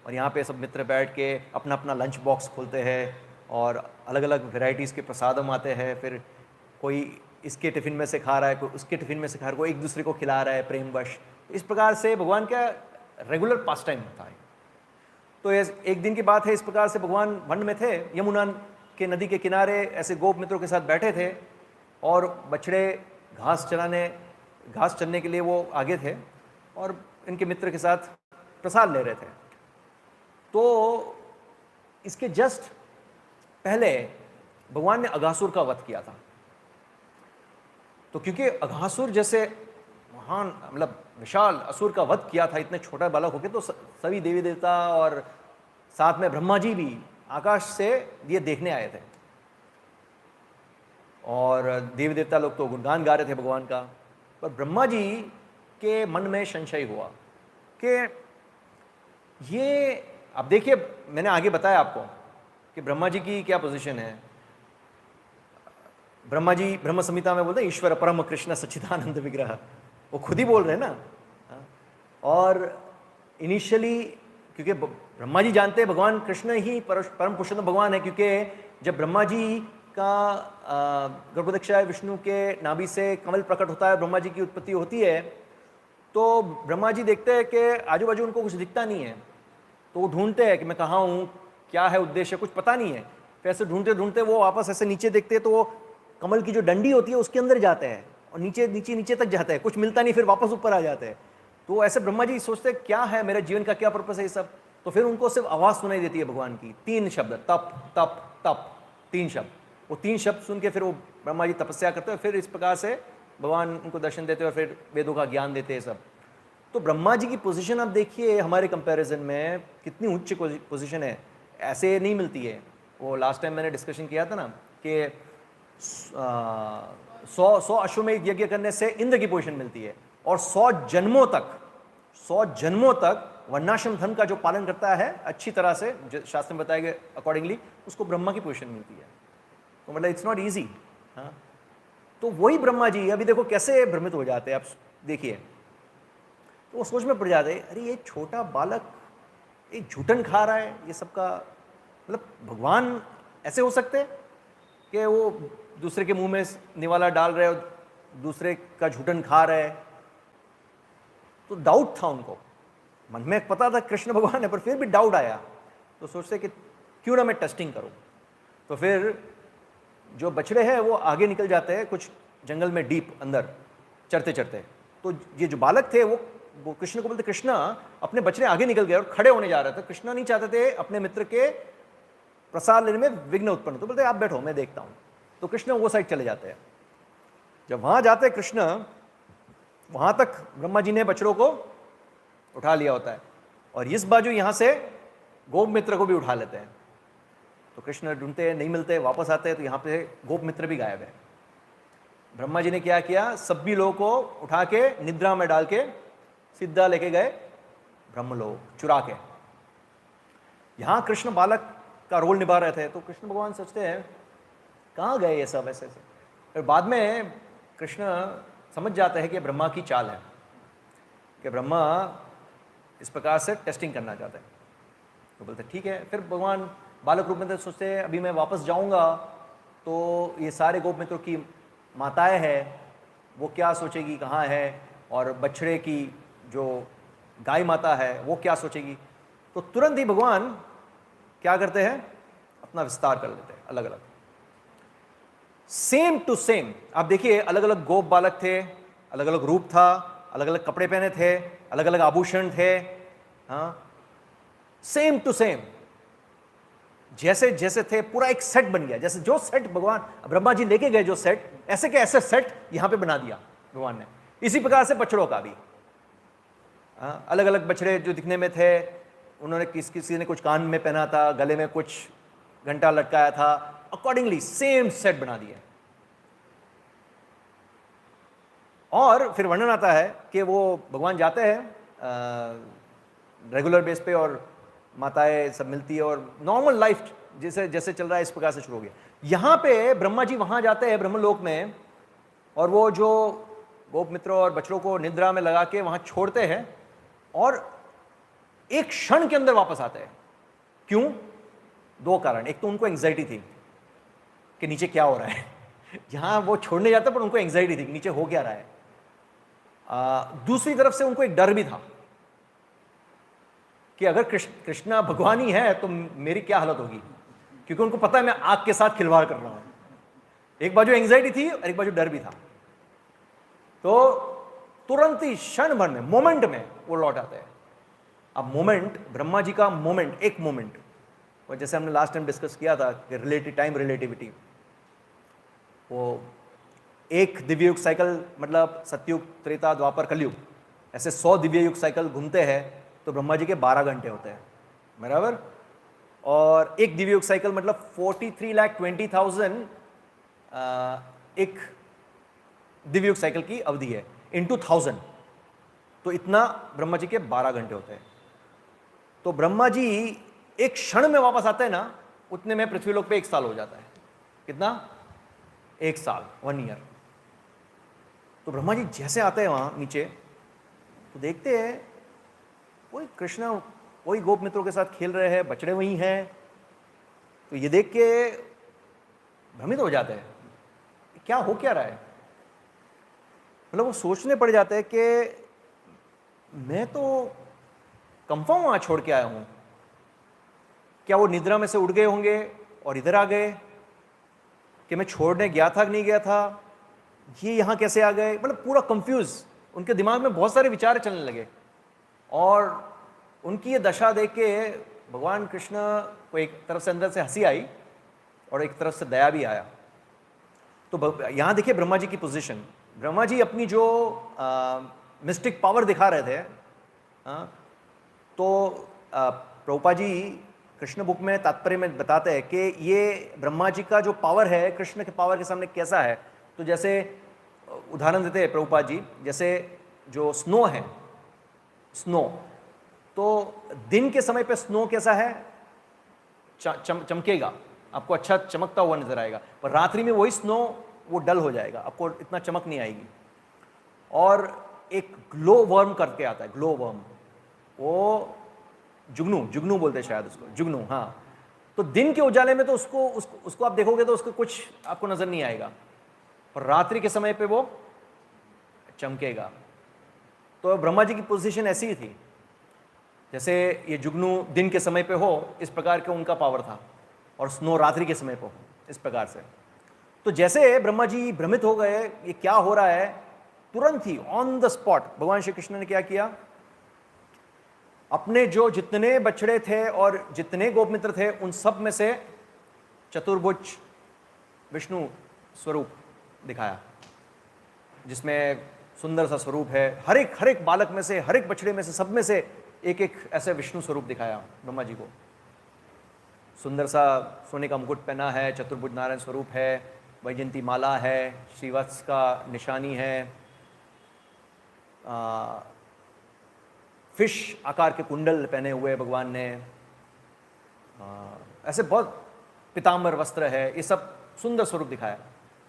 और यहाँ पे सब मित्र बैठ के अपना अपना लंच बॉक्स खोलते हैं और अलग अलग वेराइटीज़ के प्रसादम आते हैं, फिर कोई इसके टिफ़िन में से खा रहा है, कोई उसके टिफ़िन में से खा रहा है, कोई एक दूसरे को खिला रहा है प्रेमवश। इस प्रकार से भगवान का रेगुलर पास टाइम होता है। तो एक दिन की बात है, इस प्रकार से भगवान वन में थे, यमुना के नदी के किनारे ऐसे गोप मित्रों के साथ बैठे थे और बछड़े घास चरने के लिए वो आगे थे और इनके मित्र के साथ प्रसाद ले रहे थे। तो इसके जस्ट पहले भगवान ने अघासुर का वध किया था। तो क्योंकि अघासुर जैसे महान मतलब विशाल असुर का वध किया था इतने छोटा बालक होके, तो सभी देवी देवता और साथ में ब्रह्मा जी भी आकाश से ये देखने आए थे और देवी देवता लोग तो गुणगान गा रहे थे भगवान का। पर ब्रह्मा जी के मन में संशय हुआ कि ये, अब देखिए मैंने आगे बताया आपको कि ब्रह्मा जी की क्या पोजीशन है। ब्रह्मा जी ब्रह्म संहिता में बोलते हैं ईश्वर परम कृष्ण सच्चिदानंद विग्रह, वो खुद ही बोल रहे हैं ना। और इनिशियली क्योंकि ब्रह्मा जी जानते हैं भगवान कृष्ण ही परम पुरुषोत्तम भगवान है, क्योंकि जब ब्रह्मा जी का गर्भोदक्षाय विष्णु के नाभि से कमल प्रकट होता है, ब्रह्मा जी की उत्पत्ति होती है, तो ब्रह्मा जी देखते हैं कि आजू बाजू उनको कुछ दिखता नहीं है, तो वो ढूंढते हैं कि मैं कहाँ हूँ, क्या है उद्देश्य, कुछ पता नहीं है। फिर ऐसे ढूंढते ढूंढते वो वापस ऐसे नीचे देखते हैं तो वो कमल की जो डंडी होती है उसके अंदर जाते हैं और नीचे नीचे नीचे तक जाते हैं, कुछ मिलता नहीं, फिर वापस ऊपर आ जाते हैं। तो ऐसे ब्रह्मा जी सोचते हैं क्या है, मेरे जीवन का क्या पर्पस है ये सब। तो फिर उनको सिर्फ आवाज़ सुनाई देती है भगवान की, 3 शब्द, तप तप तप, 3 शब्द। वो 3 शब्द सुन के फिर वो ब्रह्मा जी तपस्या करते हैं, फिर इस प्रकार से भगवान उनको दर्शन देते हैं और फिर वेदों का ज्ञान देते हैं सब। तो ब्रह्मा जी की पोजीशन आप देखिए हमारे कंपैरिजन में कितनी उच्च पोजीशन है, ऐसे नहीं मिलती है। वो लास्ट टाइम मैंने डिस्कशन किया था ना कि 100 अश्वमेध यज्ञ करने से इंद्र की पोजीशन मिलती है और 100 जन्मों तक वर्णाश्रम धर्म का जो पालन करता है अच्छी तरह से, शास्त्र में बताए गए अकॉर्डिंगली, उसको ब्रह्मा की पोजीशन मिलती है। तो मतलब इट्स नॉट ईजी। हाँ, तो वही ब्रह्मा जी अभी देखो कैसे भ्रमित हो जाते हैं, आप देखिए। तो वो सोच में पड़ जाते हैं, अरे ये छोटा बालक ये झूठन खा रहा है, ये सबका मतलब भगवान ऐसे हो सकते हैं कि वो दूसरे के मुंह में निवाला डाल रहे हो, दूसरे का झूठन खा रहे हैं। तो डाउट था उनको मन में, पता था कृष्ण भगवान है पर फिर भी डाउट आया। तो सोचते कि क्यों ना मैं टेस्टिंग करूं। तो फिर जो बछड़े हैं वो आगे निकल जाते हैं कुछ जंगल में डीप अंदर चरते चरते। तो ये जो बालक थे वो कृष्ण को बोलते, कृष्ण अपने बछड़े आगे निकल गए और खड़े होने जा रहे थे। कृष्ण नहीं चाहते थे अपने मित्र के प्रसाद लेने में विघ्न उत्पन्न, तो बोलते आप बैठो मैं देखता हूं। तो कृष्ण वो साइड चले जाते हैं। जब वहां जाते कृष्ण, वहां तक ब्रह्मा जी ने बछड़ों को उठा लिया होता है और इस बाजू यहां से गोप मित्र को भी उठा लेते हैं। तो कृष्ण ढूंढते हैं, नहीं मिलते, वापस आते हैं तो यहाँ पे गोप मित्र भी गायब है। ब्रह्मा जी ने क्या किया, सभी लोगों को उठा के निद्रा में डाल के सीधा लेके गए ब्रह्मलोक चुरा के। यहां कृष्ण बालक का रोल निभा रहे थे। तो कृष्ण भगवान सोचते हैं कहाँ गए ये सब ऐसे। फिर बाद में कृष्ण समझ जाते हैं कि ब्रह्मा की चाल है, कि ब्रह्मा इस प्रकार से टेस्टिंग करना चाहते हैं। तो बोलते ठीक है। फिर भगवान बालक रूप में सोचते हैं अभी मैं वापस जाऊंगा तो ये सारे गोप मित्रों की माताएं हैं, वो क्या सोचेगी कहाँ है, और बछड़े की जो गाय माता है वो क्या सोचेगी। तो तुरंत ही भगवान क्या करते हैं, अपना विस्तार कर लेते हैं अलग अलग। सेम टू सेम आप देखिए, अलग अलग गोप बालक थे, अलग अलग रूप था, अलग अलग कपड़े पहने थे, अलग अलग आभूषण थे, हाँ, सेम टू सेम जैसे जैसे थे, पूरा एक सेट बन गया। जैसे जो सेट भगवान ब्रह्मा जी लेके गए, जो सेट, ऐसे के ऐसे सेट यहां पे बना दिया भगवान ने। इसी प्रकार से बछड़ों का भी, अलग अलग बछड़े जो दिखने में थे, उन्होंने किसी ने कुछ कान में पहना था, गले में कुछ घंटा लटकाया था, अकॉर्डिंगली सेम सेट बना दिया। और फिर वर्णन आता है कि वो भगवान जाते हैं रेगुलर बेस पे, और माताएं सब मिलती है, और नॉर्मल लाइफ जैसे जैसे चल रहा है इस प्रकार से शुरू हो गया। यहां पे ब्रह्मा जी वहां जाते हैं ब्रह्मलोक में, और वो जो गोप मित्रों और बछड़ों को निद्रा में लगा के वहां छोड़ते हैं, और एक क्षण के अंदर वापस आते हैं। क्यों? दो कारण। एक तो उनको एंग्जाइटी थी कि नीचे क्या हो रहा है यहां वो छोड़ने जाते पर उनको एंग्जाइटी थी कि नीचे हो क्या रहा है। दूसरी तरफ से उनको एक डर भी था कि अगर कृष्णा भगवान ही है तो मेरी क्या हालत होगी, क्योंकि उनको पता है मैं आग के साथ खिलवाड़ कर रहा हूं। एक बाजू एंग्जाइटी थी और एक बाजू डर भी था। तो तुरंत ही क्षण भर में, मोमेंट में वो लौट आते हैं। अब मोमेंट, ब्रह्मा जी का मोमेंट, एक मोमेंट, और जैसे हमने लास्ट टाइम डिस्कस किया था कि टाइम रिलेटिविटी, वो एक दिव्य युग साइकिल, मतलब सतयुग, त्रेता, द्वापर, कलयुग, ऐसे 100 दिव्य युग साइकिल घूमते हैं तो ब्रह्मा जी के 12 घंटे होते हैं, बराबर। और एक दिव्य युग साइकिल मतलब 43,20,000 एक दिव्य युग साइकिल की अवधि है, इंटू 1000, तो इतना ब्रह्मा जी के 12 घंटे होते हैं। तो ब्रह्मा जी एक क्षण में वापस आते हैं ना, उतने में पृथ्वीलोक पे 1 साल हो जाता है। कितना? 1 साल, 1 ईयर। तो ब्रह्मा जी जैसे आते हैं वहां नीचे, तो देखते हैं वही कृष्णा वही गोप मित्रों के साथ खेल रहे हैं, बछड़े वही हैं। तो ये देख के भ्रमित हो जाते हैं, क्या हो क्या रहा है। मतलब वो सोचने पड़ जाते हैं कि मैं तो कंफर्म वहां छोड़ के आया हूं, क्या वो निद्रा में से उठ गए होंगे और इधर आ गए, कि मैं छोड़ने गया था कि नहीं गया था, ये यहां कैसे आ गए। मतलब पूरा कंफ्यूज, उनके दिमाग में बहुत सारे विचार चलने लगे। और उनकी ये दशा देख के भगवान कृष्ण को एक तरफ से अंदर से हंसी आई और एक तरफ से दया भी आया। तो यहां देखिए ब्रह्मा जी की पोजीशन। ब्रह्मा जी अपनी जो मिस्टिक पावर दिखा रहे थे, तो प्रभुपाद जी कृष्ण बुक में तात्पर्य में बताते हैं कि ये ब्रह्मा जी का जो पावर है कृष्ण के पावर के सामने कैसा है। तो जैसे उदाहरण देते हैं प्रभुपाद जी, जैसे जो स्नो है, स्नो, तो दिन के समय पे स्नो कैसा है, चमकेगा, आपको अच्छा चमकता हुआ नजर आएगा, पर रात्रि में वही स्नो वो डल हो जाएगा, आपको इतना चमक नहीं आएगी। और एक ग्लो वर्म करके आता है, ग्लो वर्म, वो जुगनू बोलते हैं शायद उसको, जुगनू, हाँ। तो दिन के उजाले में तो उसको आप देखोगे तो उसको कुछ आपको नजर नहीं आएगा, पर रात्रि के समय पे वो चमकेगा। तो ब्रह्मा जी की पोजीशन ऐसी ही थी, जैसे ये जुगनू दिन के समय पे हो, इस प्रकार के उनका पावर था, और स्नो रात्रि के समय पे हो, इस प्रकार से। तो जैसे ब्रह्मा जी भ्रमित हो गए ये क्या हो रहा है, तुरंत ही ऑन द स्पॉट भगवान श्री कृष्ण ने क्या किया, अपने जो जितने बछड़े थे और जितने गोपमित्र थे उन सब में से चतुर्भुज विष्णु स्वरूप दिखाया, जिसमें सुंदर सा स्वरूप है। हर एक बालक में से, हर एक बछड़े में से, सब में से एक एक ऐसे विष्णु स्वरूप दिखाया ब्रह्मा जी को। सुंदर सा सोने का मुकुट पहना है, चतुर्भुज नारायण स्वरूप है, वैजयंती माला है, श्रीवत्स का निशानी है, फिश आकार के कुंडल पहने हुए भगवान ने, ऐसे बहुत पीताम्बर वस्त्र है, ये सब सुंदर स्वरूप दिखाया।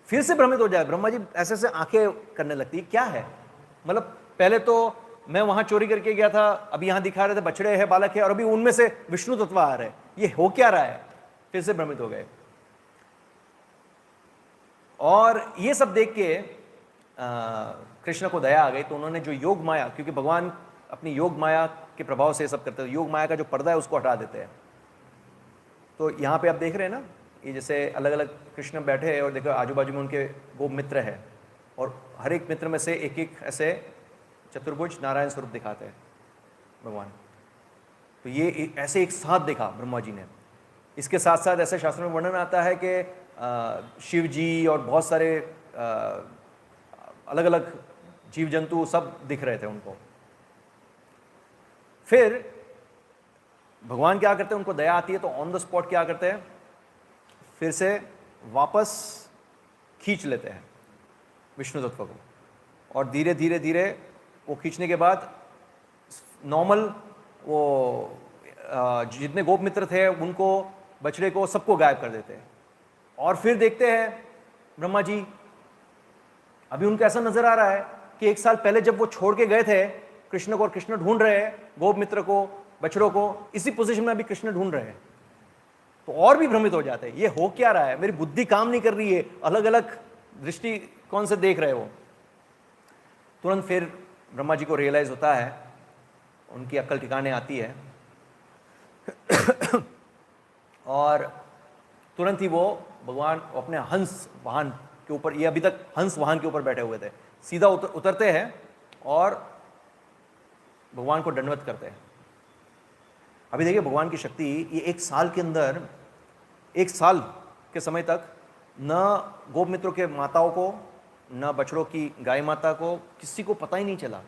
फिर से भ्रमित हो जाए ब्रह्मा जी, ऐसे ऐसे आंखें करने लगती, क्या है, मतलब पहले तो मैं वहां चोरी करके गया था, अभी यहां दिखा रहे थे बछड़े हैं, बालक है, और अभी उनमें से विष्णु तत्व आ रहे हैं, ये हो क्या रहा है। फिर से भ्रमित हो गए। और ये सब देख के कृष्ण को दया आ गई, तो उन्होंने जो योग माया, क्योंकि भगवान अपनी योग माया के प्रभाव से सब करते हैं, योग माया का जो पर्दा है उसको हटा देते हैं, तो यहाँ पे आप देख रहे हैं ना, ये जैसे अलग अलग कृष्ण बैठे हैं और देखो आजू बाजू में उनके वो मित्र है, और हर एक मित्र में से एक एक ऐसे चतुर्भुज नारायण स्वरूप दिखाते हैं भगवान। तो ये ऐसे एक साथ देखा ब्रह्मा जी ने। इसके साथ साथ ऐसे शास्त्रों में वर्णन आता है कि शिव जी और बहुत सारे अलग अलग जीव जंतु सब दिख रहे थे उनको। फिर भगवान क्या करते हैं, उनको दया आती है तो ऑन द स्पॉट क्या करते हैं, फिर से वापस खींच लेते हैं विष्णु तत्व को, और धीरे धीरे धीरे वो खींचने के बाद नॉर्मल वो जितने गोप मित्र थे उनको, बछड़े को, सबको गायब कर देते हैं। और फिर देखते हैं ब्रह्मा जी, अभी उनको ऐसा नजर आ रहा है कि 1 साल पहले जब वो छोड़ के गए थे कृष्ण को, और कृष्ण ढूंढ रहे हैं गोप मित्र को, बछड़ों को, इसी पोजीशन में अभी कृष्ण ढूंढ रहे हैं। तो और भी भ्रमित हो जाते हैं, ये हो क्या रहा है, मेरी बुद्धि काम नहीं कर रही है, अलग अलग दृष्टिकोण से देख रहे हो। तुरंत फिर ब्रह्मा जी को रियलाइज होता है, उनकी अक्ल ठिकाने आती है और तुरंत ही वो भगवान अपने हंस वाहन के ऊपर, ये अभी तक हंस वाहन के ऊपर बैठे हुए थे, सीधा उतरते हैं और भगवान को दंडवत करते हैं। अभी देखिए भगवान की शक्ति, ये 1 साल के अंदर, 1 साल के समय तक न गोप मित्रों के माताओं को, न बछड़ों की गाय माता को, किसी को पता ही नहीं चला।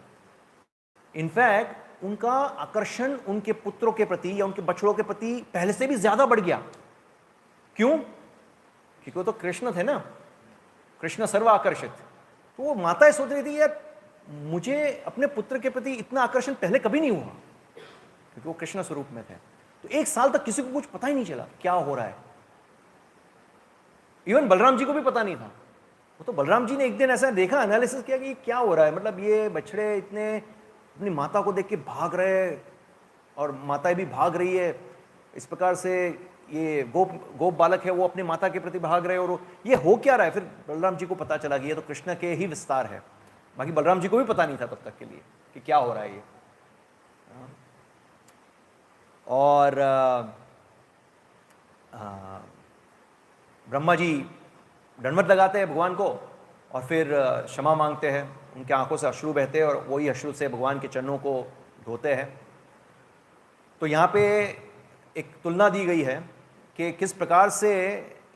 इनफैक्ट उनका आकर्षण उनके पुत्रों के प्रति या उनके बछड़ों के प्रति पहले से भी ज्यादा बढ़ गया। क्यों? क्योंकि वो तो कृष्ण थे ना, कृष्ण सर्व आकर्षित। तो वो माताएं सोच रही थी, यार मुझे अपने पुत्र के प्रति इतना आकर्षण पहले कभी नहीं हुआ, क्योंकि वो कृष्ण स्वरूप में थे। तो 1 साल तक किसी को कुछ पता ही नहीं चला क्या हो रहा है। इवन बलराम जी को भी पता नहीं था। वो तो बलराम जी ने एक दिन ऐसा देखा, एनालिसिस किया कि क्या हो रहा है, मतलब ये बछड़े इतने अपनी माता को देख के भाग रहे और माताएं भी भाग रही है, इस प्रकार से ये गोप बालक है वो अपनी माता के प्रति भाग रहे, और ये हो क्या रहा है। फिर बलराम जी को पता चला कि ये तो कृष्ण के ही विस्तार है। बाकी बलराम जी को भी पता नहीं था तब तक के लिए कि क्या हो रहा है ये। और ब्रह्मा जी दंडवत लगाते हैं भगवान को और फिर क्षमा मांगते हैं। उनके आंखों से अश्रु बहते हैं और वही अश्रु से भगवान के चरणों को धोते हैं। तो यहाँ पे एक तुलना दी गई है कि किस प्रकार से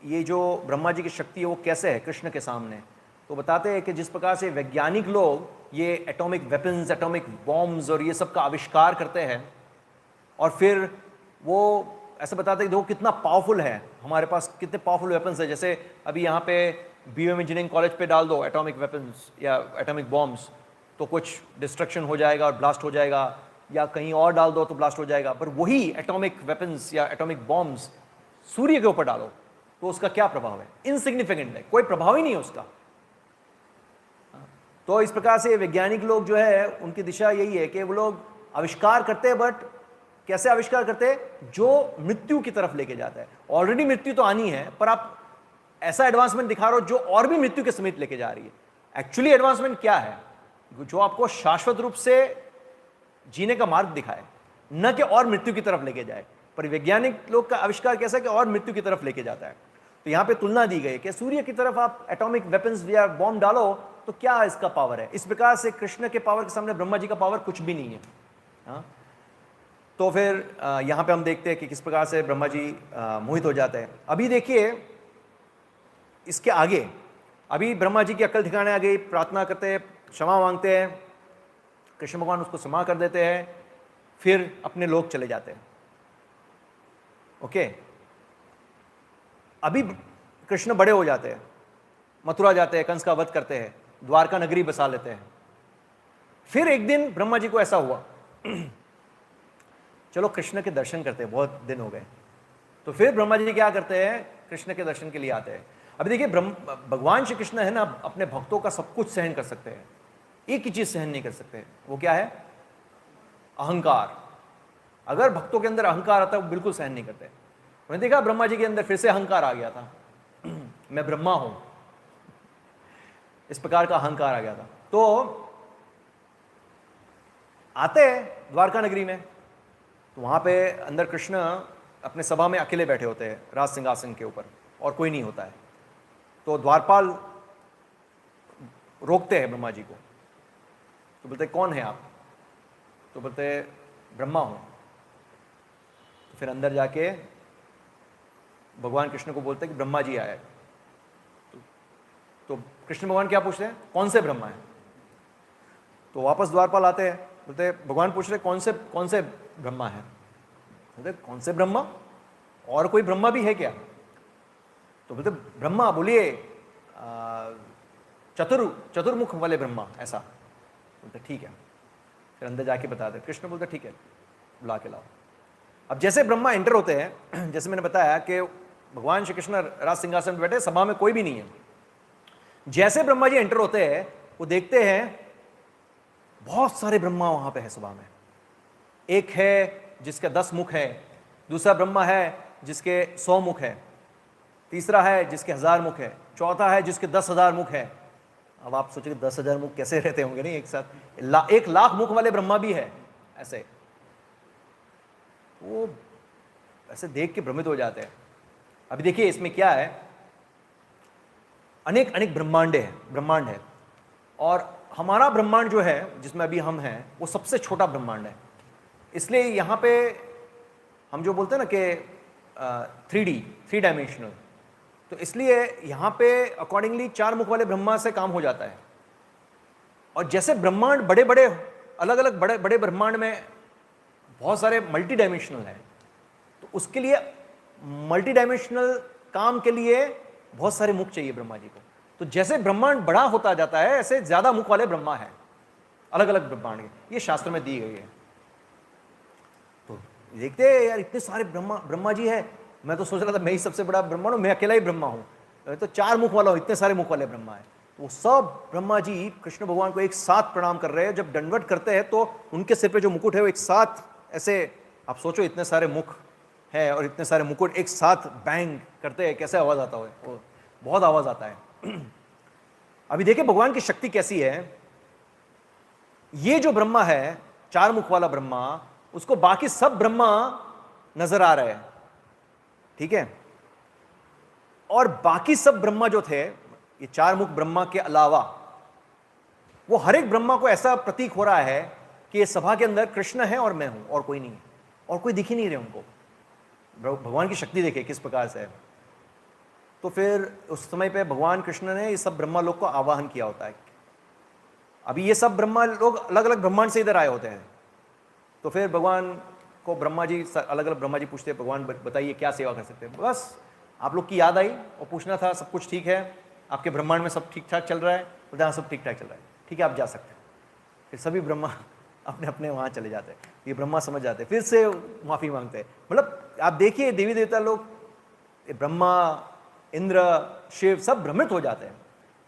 ये जो ब्रह्मा जी की शक्ति है वो कैसे है कृष्ण के सामने। तो बताते हैं कि जिस प्रकार से वैज्ञानिक लोग ये एटॉमिक वेपन्स, एटॉमिक बॉम्ब्स और ये सब का आविष्कार करते हैं, और फिर वो ऐसा बताते हैं कि देखो कितना पावरफुल है, हमारे पास कितने पावरफुल वेपन्स है। जैसे अभी यहाँ पे बीएम इंजीनियरिंग कॉलेज पे डाल दो एटॉमिक वेपन्स या एटॉमिक बॉम्ब्स, तो कुछ डिस्ट्रक्शन हो जाएगा और ब्लास्ट हो जाएगा, या कहीं और डाल दो तो ब्लास्ट हो जाएगा। पर वही एटॉमिक वेपन्स या एटॉमिक बॉम्ब्स सूर्य के ऊपर डालो तो उसका क्या प्रभाव है? इनसिग्निफिकेंट है, कोई प्रभाव ही नहीं है उसका। तो इस प्रकार से वैज्ञानिक लोग जो है उनकी दिशा यही है कि वो लोग आविष्कार करते हैं, बट कैसे आविष्कार करते हैं? जो मृत्यु की तरफ लेके जाता है। ऑलरेडी मृत्यु तो आनी है, पर आप ऐसा एडवांसमेंट दिखा रहे हो जो और भी मृत्यु के समीप लेके जा रही है। एक्चुअली एडवांसमेंट क्या है? जो आपको शाश्वत रूप से जीने का मार्ग दिखाए, न कि और मृत्यु की तरफ लेके जाए। पर वैज्ञानिक लोग का आविष्कार कैसा है कि और मृत्यु की तरफ लेके जाता है। तो यहां पे तुलना दी गई कि सूर्य की तरफ आप एटॉमिक वेपन्स या बॉम्ब डालो तो क्या इसका पावर है। इस प्रकार से कृष्ण के पावर के सामने ब्रह्मा जी का पावर कुछ भी नहीं है। हाँ? तो फिर यहां पे हम देखते हैं कि किस प्रकार से ब्रह्मा जी मोहित हो जाते हैं। अभी देखिए इसके आगे, अभी ब्रह्मा जी की अक्ल ठिकाने आ गई, प्रार्थना करते हैं, क्षमा मांगते हैं, कृष्ण भगवान उसको क्षमा कर देते हैं, फिर अपने लोक चले जाते हैं। ओके, अभी कृष्ण बड़े हो जाते हैं, मथुरा जाते हैं, कंस का वध करते हैं, द्वारका नगरी बसा लेते हैं। फिर एक दिन ब्रह्मा जी को ऐसा हुआ चलो कृष्ण के दर्शन करते हैं, बहुत दिन हो गए। तो फिर ब्रह्मा जी क्या करते हैं? कृष्ण के दर्शन के लिए आते हैं। अभी देखिए भगवान श्री कृष्ण है ना, अपने भक्तों का सब कुछ सहन कर सकते हैं, एक ही चीज सहन नहीं कर सकते, वो क्या है? अहंकार। अगर भक्तों के अंदर अहंकार आता है वो बिल्कुल सहन नहीं करते। मैंने देखा ब्रह्मा जी के अंदर फिर से अहंकार आ गया था मैं ब्रह्मा हूं, इस प्रकार का अहंकार आ गया था। तो आते हैं द्वारका नगरी में, तो वहां पे अंदर कृष्ण अपने सभा में अकेले बैठे होते हैं राज सिंहासन के ऊपर और कोई नहीं होता है। तो द्वारपाल रोकते हैं ब्रह्मा जी को, तो बोलते कौन है आप? तो बोलते ब्रह्मा हूं। तो फिर अंदर जाके भगवान कृष्ण को बोलते हैं कि ब्रह्मा जी आए। तो कृष्ण भगवान क्या पूछते हैं? कौन से ब्रह्मा है? तो वापस द्वारपाल आते हैं, बोलते भगवान पूछ रहे कौन से ब्रह्मा है? बोलते कौन से ब्रह्मा? और कोई ब्रह्मा भी है क्या? तो बोलते ब्रह्मा, बोलिए चतुर्मुख वाले ब्रह्मा, ऐसा। बोलते ठीक है। फिर अंदर जाके बता दे। कृष्ण बोलते ठीक है, बुला के लाओ। अब जैसे ब्रह्मा एंटर होते हैं, जैसे मैंने बताया कि भगवान श्री कृष्ण राज सिंहासन पर बैठे, सभा में कोई भी नहीं है। जैसे ब्रह्मा जी एंटर होते हैं, वो देखते हैं बहुत सारे ब्रह्मा वहां पे है सभा में। एक है जिसके 10 मुख है, दूसरा ब्रह्मा है जिसके 100 मुख है, तीसरा है जिसके 1000 मुख है, चौथा है जिसके 10,000 मुख है। अब आप सोचिए 10,000 मुख कैसे रहते होंगे? नहीं, एक साथ 1 लाख मुख वाले ब्रह्मा भी है ऐसे। वो ऐसे देख के भ्रमित हो जाते हैं। अभी देखिए इसमें क्या है, अनेक अनेक ब्रह्मांड है, और हमारा ब्रह्मांड जो है जिसमें अभी हम हैं वो सबसे छोटा ब्रह्मांड है। इसलिए यहाँ पे हम जो बोलते हैं ना कि 3D, 3 डायमेंशनल, तो इसलिए यहाँ पे अकॉर्डिंगली 4 मुख वाले ब्रह्मा से काम हो जाता है। और जैसे ब्रह्मांड बड़े बड़े अलग अलग बड़े बड़े ब्रह्मांड में बहुत सारे मल्टी डायमेंशनल हैं, तो उसके लिए मल्टी डायमेंशनल काम के लिए बहुत सारे मुख चाहिए ब्रह्मा जी को। तो जैसे ब्रह्मांड बड़ा होता जाता है, ऐसे ज्यादा मुख वाले ब्रह्मा है, अलग अलग ब्रह्मांड के। ये शास्त्र में दी गई है। तो देखते हैं यार इतने सारे ब्रह्मा जी है। मैं तो सोच रहा था मैं ही सबसे बड़ा ब्रह्मा हूं, मैं अकेला ही ब्रह्मा हूं। तो 4 मुख वाला हूं, इतने सारे मुख वाले ब्रह्मा है। तो वो सब ब्रह्मा जी कृष्ण भगवान को एक साथ प्रणाम कर रहे हैं। जब दंडवत करते हैं तो उनके सिर पे जो मुकुट है वो एक साथ ऐसे, आप सोचो इतने सारे मुख है और इतने सारे मुकुट एक साथ बैंग करते हैं, कैसे आवाज आता है? वो बहुत आवाज आता है। अभी देखिए भगवान की शक्ति कैसी है। ये जो ब्रह्मा है 4 मुख वाला ब्रह्मा, उसको बाकी सब ब्रह्मा नजर आ रहे हैं, ठीक है? और बाकी सब ब्रह्मा जो थे, ये 4 मुख ब्रह्मा के अलावा, वो हर एक ब्रह्मा को ऐसा प्रतीक हो रहा है कि ये सभा के अंदर कृष्ण है और मैं हूं, और कोई नहीं है, और कोई दिख ही नहीं रहे उनको। भगवान की शक्ति देखिए किस प्रकार से है। तो फिर उस समय पे भगवान कृष्ण ने ये सब ब्रह्मा लोग को आवाहन किया होता है। अभी ये सब ब्रह्मा लोग अलग अलग ब्रह्मांड से इधर आए होते हैं। तो फिर भगवान को ब्रह्मा जी, अलग अलग ब्रह्मा जी पूछते हैं, भगवान बताइए क्या सेवा कर सकते हैं? बस आप लोग की याद आई और पूछना था, सब कुछ ठीक है? आपके ब्रह्मांड में सब ठीक ठाक चल रहा है? बोलते हाँ सब ठीक ठाक चल रहा है। ठीक है, आप जा सकते हैं। फिर सभी ब्रह्मा अपने अपने वहाँ चले जाते हैं। ये ब्रह्मा समझ जाते हैं, फिर से माफ़ी मांगते हैं। मतलब आप देखिए देवी देवता लोग, ब्रह्मा, इंद्र, शिव सब भ्रमित हो जाते हैं।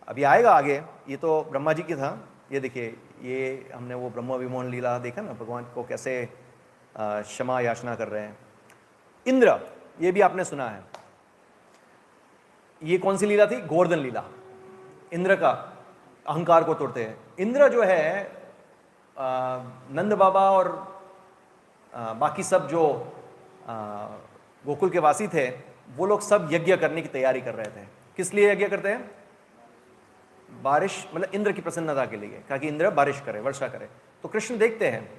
अभी आएगा आगे, ये तो ब्रह्मा जी की था। ये देखिए, ये हमने वो ब्रह्मा विमोहन लीला देखा ना, भगवान को कैसे क्षमा याचना कर रहे हैं। इंद्र, ये भी आपने सुना है। ये कौन सी लीला थी? गोवर्धन लीला। इंद्र का अहंकार को तोड़ते हैं। इंद्र जो है नंद बाबा और बाकी सब जो गोकुल के वासी थे, वो लोग सब यज्ञ करने की तैयारी कर रहे थे। किस लिए यज्ञ करते हैं? बारिश, मतलब इंद्र की प्रसन्नता के लिए, ताकि इंद्र बारिश करे, वर्षा करे। तो कृष्ण देखते हैं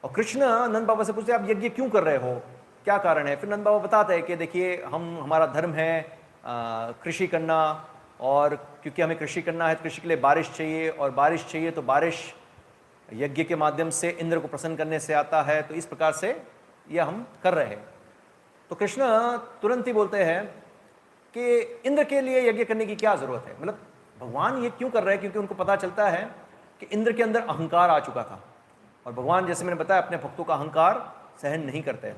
और कृष्ण नंद बाबा से पूछते हैं आप यज्ञ क्यों कर रहे हो, क्या कारण है? फिर नंद बाबा बताते हैं कि देखिए हमारा धर्म है कृषि करना, और क्योंकि हमें कृषि करना है तो कृषि के लिए बारिश चाहिए, और बारिश चाहिए तो बारिश यज्ञ के माध्यम से इंद्र को प्रसन्न करने से आता है। तो इस प्रकार से यह हम कर रहे हैं। तो कृष्ण तुरंत ही बोलते हैं कि इंद्र के लिए यज्ञ करने की क्या जरूरत है? मतलब भगवान ये क्यों कर रहे हैं? क्योंकि उनको पता चलता है कि इंद्र के अंदर अहंकार आ चुका था, और भगवान जैसे मैंने बताया अपने भक्तों का अहंकार सहन नहीं करते।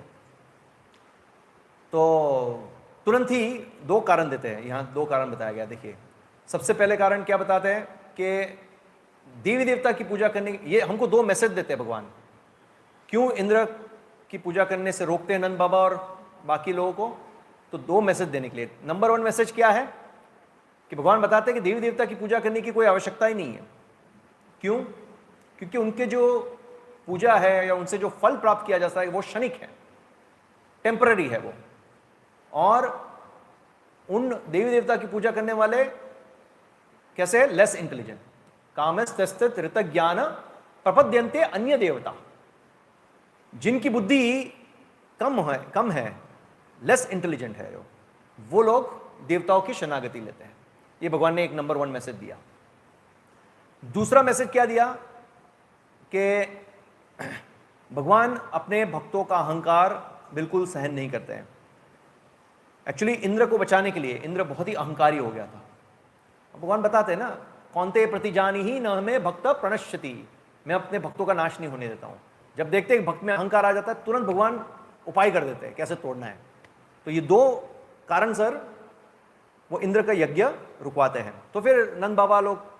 तो तुरंत ही 2 कारण देते हैं। यहाँ 2 कारण बताया गया। देखिए, सबसे पहले कारण क्या बताते हैं कि देवी देवता की पूजा करने, ये हमको 2 मैसेज देते हैं भगवान। क्यों इंद्र की पूजा करने से रोकते हैं नंद बाबा और बाकी लोगों को? तो 2 मैसेज देने के लिए। नंबर 1 मैसेज क्या है कि भगवान बताते हैं कि देवी देवता की पूजा करने की कोई आवश्यकता ही नहीं है। क्यों? क्योंकि उनके जो पूजा है या उनसे जो फल प्राप्त किया जाता है वो क्षणिक है। टेम्पररी है वो। और उन देवी देवता की पूजा करने वाले कैसे, लेस इंटेलिजेंट, कामस्तस्थित ऋतज्ञान प्रपद्यन्ते अन्य देवता, जिनकी बुद्धि कम है, लेस इंटेलिजेंट है, वो लोग देवताओं की शरणागति लेते हैं। ये भगवान ने एक नंबर 1 मैसेज दिया। दूसरा मैसेज क्या दिया कि भगवान अपने भक्तों का अहंकार बिल्कुल सहन नहीं करते हैं। एक्चुअली इंद्र को बचाने के लिए, इंद्र बहुत ही अहंकारी हो गया था। भगवान बताते हैं ना, कौनते प्रतिजानी ही न हमें भक्त प्रणश्यति, मैं अपने भक्तों का नाश नहीं होने देता हूं। जब देखते हैं भक्त में अहंकार आ जाता है, तुरंत भगवान उपाय कर देते हैं कैसे तोड़ना है। तो ये 2 कारण सर वो इंद्र का यज्ञ रुकवाते हैं। तो फिर नंद बाबा लोग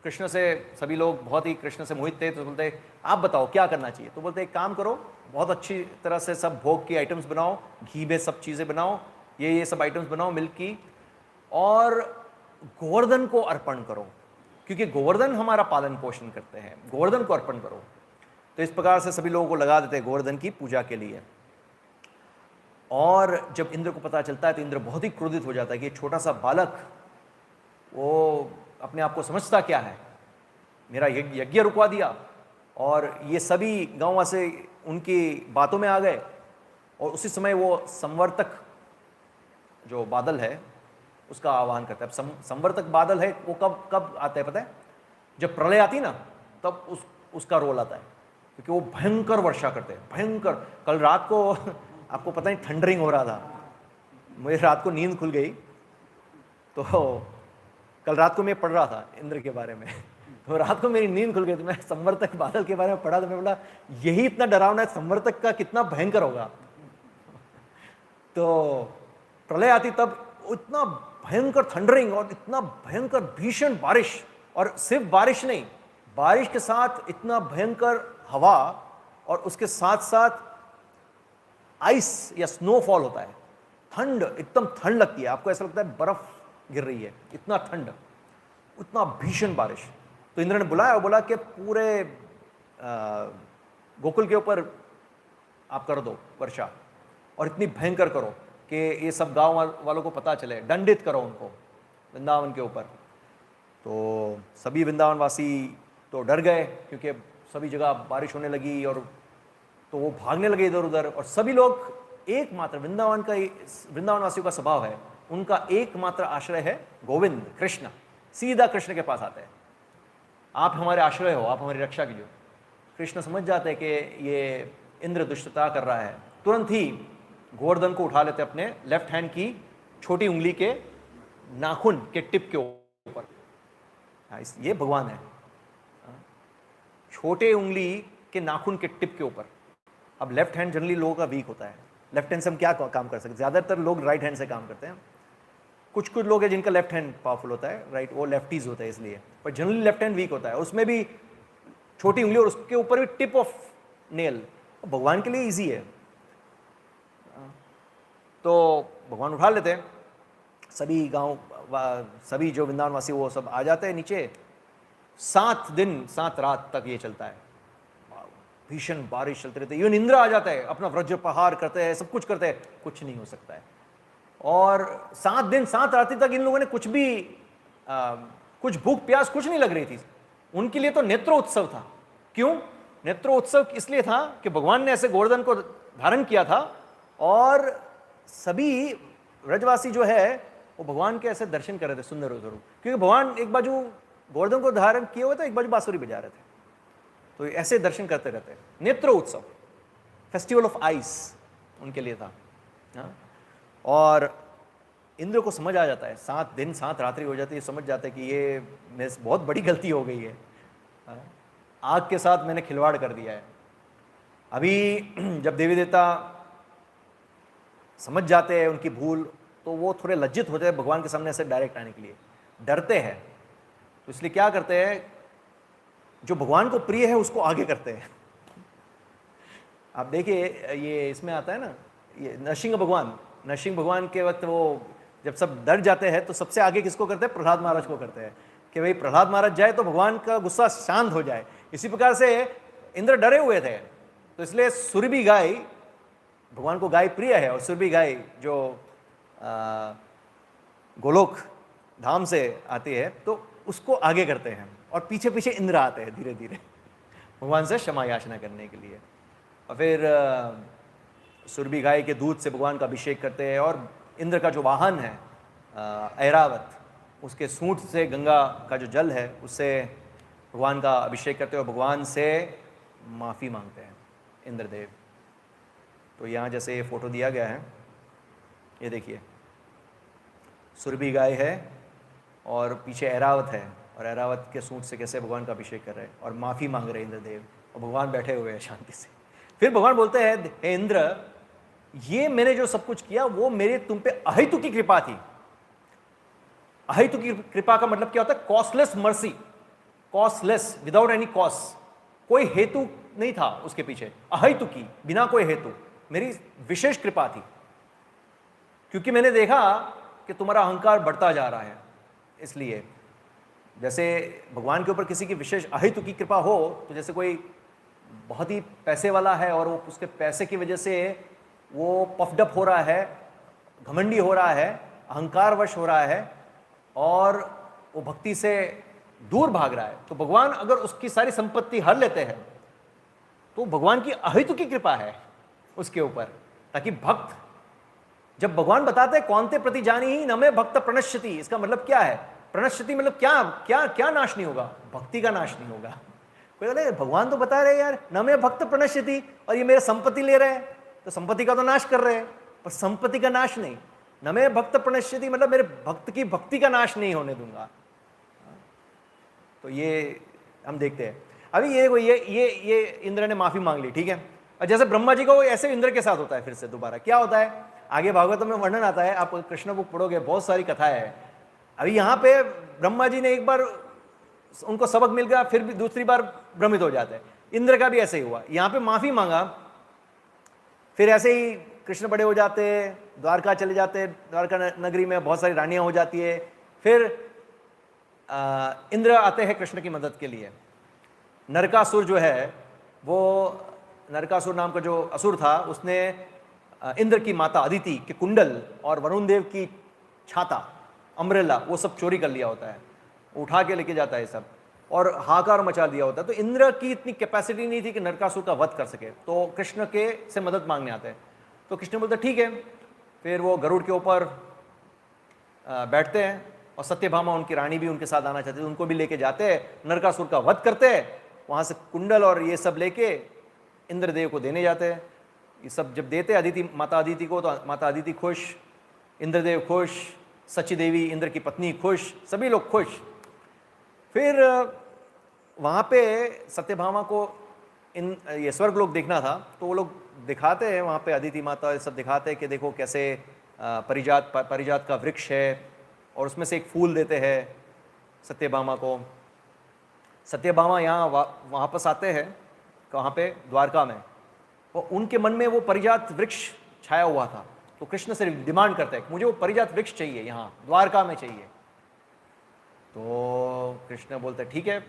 कृष्ण से, सभी लोग बहुत ही कृष्ण से मोहित थे, तो बोलते आप बताओ क्या करना चाहिए। तो बोलते एक काम करो, बहुत अच्छी तरह से सब भोग की आइटम्स बनाओ, घी में सब चीज़ें बनाओ, ये सब आइटम्स बनाओ मिल्क की, और गोवर्धन को अर्पण करो, क्योंकि गोवर्धन हमारा पालन पोषण करते हैं, गोवर्धन को अर्पण करो। तो इस प्रकार से सभी लोगों को लगा देते हैं गोवर्धन की पूजा के लिए। और जब इंद्र को पता चलता है तो इंद्र बहुत ही क्रोधित हो जाता है कि ये छोटा सा बालक, वो अपने आप को समझता क्या है, मेरा यज्ञ रुकवा दिया। और ये सभी गांव से उनकी बातों में आ गए। और उसी समय वो संवर्तक जो बादल है उसका आह्वान करता है। संवर्तक बादल है वो कब आता है पता है? जब प्रलय आती ना तब उसका रोल आता है, क्योंकि वो भयंकर वर्षा करते हैं, भयंकर। कल रात को आपको पता नहीं थंडरिंग हो रहा था, मुझे रात को नींद खुल गई। तो कल रात को मैं पढ़ रहा था इंद्र के बारे में, तो रात को मेरी नींद खुल गई, तो मैं संवर्तक बादल के बारे में पढ़ा, तो मैं बोला यही इतना डरावना है, संवर्तक का कितना भयंकर होगा। तो प्रलय आती तब इतना भयंकर थंडरिंग और इतना भयंकर भीषण बारिश, और सिर्फ बारिश नहीं, बारिश के साथ इतना भयंकर हवा, और उसके साथ साथ आइस या स्नोफॉल होता है, ठंड, एकदम ठंड लगती है, आपको ऐसा लगता है बर्फ गिर रही है, इतना ठंड, उतना भीषण बारिश। तो इंद्र ने बुलाया और बोला कि पूरे गोकुल के ऊपर आप कर दो वर्षा, और इतनी भयंकर करो कि ये सब गांव वालों को पता चले, दंडित करो उनको वृंदावन के ऊपर। तो सभी वृंदावनवासी तो डर गए, क्योंकि सभी जगह बारिश होने लगी, और तो वो भागने लगे इधर उधर। और सभी लोग एकमात्र, वृंदावनवासियों का स्वभाव है, उनका एकमात्र आश्रय है गोविंद, कृष्ण। सीधा कृष्ण के पास आते हैं, आप हमारे आश्रय हो, आप हमारी रक्षा कीजिए। कृष्ण समझ जाते हैं कि ये इंद्र दुष्टता कर रहा है, तुरंत ही गोवर्धन को उठा लेते अपने लेफ्ट हैंड की छोटी उंगली के नाखून के टिप के ऊपर। ये भगवान है, छोटे उंगली के नाखून के टिप के ऊपर। अब लेफ्ट हैंड जनरली लोगों का वीक होता है, लेफ्ट हैंड से हम क्या काम कर सकते हैं? ज़्यादातर लोग राइट हैंड से काम करते हैं। कुछ लोग हैं जिनका लेफ्ट हैंड पावरफुल होता है, राइट, वो लेफ्टीज होता है इसलिए, पर जनरली लेफ्ट हैंड वीक होता है। उसमें भी छोटी उंगली और उसके ऊपर भी टिप ऑफ नेल, भगवान के लिए ईजी है। तो भगवान उठा लेते हैं, सभी गांव सभी जो वृंदावनवासी वो सब आ जाते हैं नीचे। 7 दिन 7 रात तक ये चलता है, भीषण बारिश चलते रहते। इवन इंद्र आ जाता है, अपना वज्र प्रहार करते हैं, सब कुछ करते हैं, कुछ नहीं हो सकता है। और 7 दिन 7 रात्रि तक इन लोगों ने कुछ भी कुछ भूख प्यास कुछ नहीं लग रही थी। उनके लिए तो नेत्रोत्सव था। क्यों नेत्रोत्सव? इसलिए था कि भगवान ने ऐसे गोवर्धन को धारण किया था, और सभी ब्रजवासी जो है वो भगवान के ऐसे दर्शन कर रहे थे सुंदर स्वरूप, क्योंकि भगवान एक बाजू गोवर्धन को धारण किए हुए थे, एक बाजू बांसुरी बजा रहे थे। तो ऐसे दर्शन करते रहते। नेत्र उत्सव, फेस्टिवल ऑफ आइस उनके लिए था। और इंद्र को समझ आ जाता है, 7 दिन 7 रात्रि हो जाती है, समझ जाता है कि ये मेरे से बहुत बड़ी गलती हो गई है, आग के साथ मैंने खिलवाड़ कर दिया है। अभी जब देवी देवता समझ जाते हैं उनकी भूल, तो वो थोड़े लज्जित होते हैं भगवान के सामने ऐसे डायरेक्ट आने के लिए, डरते हैं। तो इसलिए क्या करते हैं, जो भगवान को प्रिय है उसको आगे करते हैं। आप देखिए ये इसमें आता है ना, ये नरसिंह भगवान के वक्त वो जब सब डर जाते हैं तो सबसे आगे किसको करते हैं? प्रहलाद महाराज को करते हैं, कि भाई प्रहलाद महाराज जाए तो भगवान का गुस्सा शांत हो जाए। इसी प्रकार से इंद्र डरे हुए थे, तो इसलिए सुरभि गाय भगवान को गाय प्रिय है और सुरभि गाय जो गोलोक धाम से आती है तो उसको आगे करते हैं और पीछे पीछे इंद्र आते हैं धीरे धीरे भगवान से क्षमा याचना करने के लिए। और फिर सुरभि गाय के दूध से भगवान का अभिषेक करते हैं और इंद्र का जो वाहन है ऐरावत, उसके सूंड से गंगा का जो जल है उससे भगवान का अभिषेक करते हैं और भगवान से माफ़ी मांगते हैं इंद्रदेव। तो यहाँ जैसे ये फोटो दिया गया है, ये देखिए सुरभि गाय है और पीछे ऐरावत है और ऐरावत के सूंड से कैसे भगवान का अभिषेक कर रहे हैं और माफ़ी मांग रहे हैं इंद्रदेव और भगवान बैठे हुए हैं शांति से। फिर भगवान बोलते हैं, हे इंद्र, ये मैंने जो सब कुछ किया वो मेरे तुम पे अहेतु की कृपा थी। अहेतु की कृपा का मतलब क्या होता है? Costless mercy, costless, without any cost, कोई हेतु नहीं था उसके पीछे, अहेतु की, बिना कोई हेतु मेरी विशेष कृपा थी। क्योंकि मैंने देखा कि तुम्हारा अहंकार बढ़ता जा रहा है, इसलिए जैसे भगवान के ऊपर किसी की विशेष अहेतु की कृपा हो, तो जैसे कोई बहुत ही पैसे वाला है और वो उसके पैसे की वजह से वो पफडअप हो रहा है, घमंडी हो रहा है, अहंकारवश हो रहा है और वो भक्ति से दूर भाग रहा है, तो भगवान अगर उसकी सारी संपत्ति हर लेते हैं तो भगवान की अहेतु की कृपा है उसके ऊपर, ताकि भक्त, जब भगवान बताते हैं कौन ते प्रति जानी ही न में भक्त प्रणश्यति, इसका मतलब क्या है? प्रणश्यति मतलब क्या क्या क्या नाश नहीं होगा? भक्ति का नाश नहीं होगा। कोई बोले भगवान तो बता रहे यार न में भक्त प्रणश्यति, और ये मेरे संपत्ति ले रहे हैं तो संपत्ति का तो नाश कर रहे हैं, पर संपत्ति का नाश नहीं। न में भक्त प्रणश्यति मतलब मेरे भक्त की भक्ति का नाश नहीं होने दूंगा। तो ये हम देखते हैं। अभी ये इंद्र ने माफी मांग ली, ठीक है। और जैसे ब्रह्मा जी को ऐसे इंद्र के साथ होता है, फिर से दोबारा क्या होता है, आगे भागवतम में वर्णन आता है, आप कृष्ण बुक पढ़ोगे, बहुत सारी कथाएं है। अभी यहाँ पे ब्रह्मा जी ने एक बार उनको सबक मिल गया, फिर भी दूसरी बार भ्रमित हो जाते हैं। इंद्र का भी ऐसे ही हुआ, यहाँ पे माफी मांगा, फिर ऐसे ही कृष्ण बड़े हो जाते, द्वारका चले जाते, द्वारका नगरी में बहुत सारी रानियां हो जाती है। फिर इंद्र आते हैं कृष्ण की मदद के लिए। नरकासुर जो है, वो नरकासुर नाम का जो असुर था, उसने इंद्र की माता अदिति के कुंडल और वरुण देव की छाता, अम्ब्रेला, वो सब चोरी कर लिया होता है, उठा के लेके जाता है सब, और हाहाकार मचा दिया होता है। तो इंद्र की इतनी कैपेसिटी नहीं थी कि नरकासुर का वध कर सके, तो कृष्ण के से मदद मांगने आते हैं। तो कृष्ण बोलते ठीक है। फिर वो गरुड़ के ऊपर बैठते हैं और सत्यभामा उनकी रानी भी उनके साथ आना चाहती है, उनको भी लेके जाते हैं, नरकासुर का वध करते हैं, वहाँ से कुंडल और ये सब लेके इंद्रदेव को देने जाते हैं। ये सब जब देते अदिति, माता अदिति को, तो माता अदिति खुश, इंद्रदेव खुश, सची देवी इंद्र की पत्नी खुश, सभी लोग खुश। फिर वहाँ पे सत्यभामा को ये स्वर्ग लोग देखना था, तो वो लोग दिखाते हैं वहाँ पे, अदिति माता सब दिखाते हैं कि देखो कैसे परिजात का वृक्ष है, और उसमें से एक फूल देते हैं सत्यभामा को। सत्यभामा यहाँ वापस आते हैं, कहाँ पे? द्वारका में। और उनके मन में वो परिजात वृक्ष छाया हुआ था, तो कृष्ण से डिमांड करते हैं मुझे वो परिजात वृक्ष चाहिए, यहाँ द्वारका में चाहिए। तो कृष्ण बोलते ठीक है।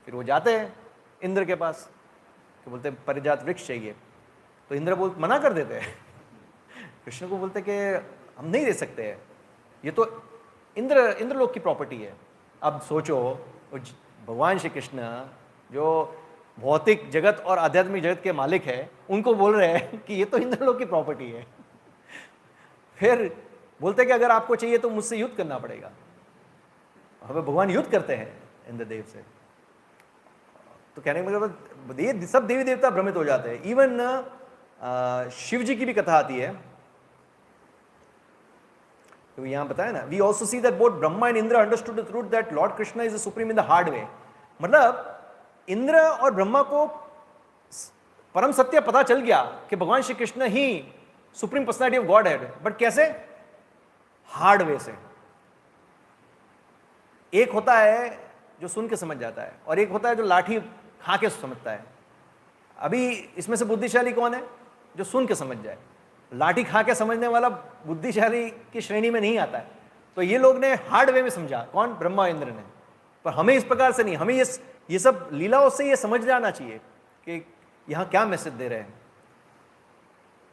फिर वो जाते हैं इंद्र के पास, तो बोलते परिजात वृक्ष चाहिए, तो इंद्र मना कर देते हैं। कृष्ण को बोलते कि हम नहीं दे सकते हैं, ये तो इंद्रलोक की प्रॉपर्टी है। अब सोचो, भगवान श्री कृष्ण जो भौतिक जगत और आध्यात्मिक जगत के मालिक है, उनको बोल रहे हैं कि ये तो इंद्रलोक की प्रॉपर्टी है। फिर बोलते कि अगर आपको चाहिए तो मुझसे युद्ध करना पड़ेगा। हमें भगवान युद्ध करते हैं इंद्रदेव से। तो कहने का मतलब ये सब देवी देवता भ्रमित हो जाते हैं। इवन शिव जी की भी कथा आती है, तो यहाँ बताया ना, we also see that both Brahma and Indra understood the truth that lord Krishna is the supreme in the hard way. मतलब इंद्र और ब्रह्मा को परम सत्य पता चल गया कि भगवान श्री कृष्ण ही सुप्रीम पर्सनैलिटी ऑफ गॉड है, बट कैसे? हार्ड वे से। एक होता है जो सुन के समझ जाता है, और एक होता है जो लाठी खा के समझता है। अभी इसमें से बुद्धिशाली कौन है? जो सुन के समझ जाए। लाठी खा के समझने वाला बुद्धिशाली की श्रेणी में नहीं आता है। तो ये लोग ने हार्ड वे में समझा, कौन? ब्रह्मा इंद्र ने। पर हमें इस प्रकार से नहीं, हमें ये सब लीलाओं से ये समझ जाना चाहिए कि यहाँ क्या मैसेज दे रहे हैं।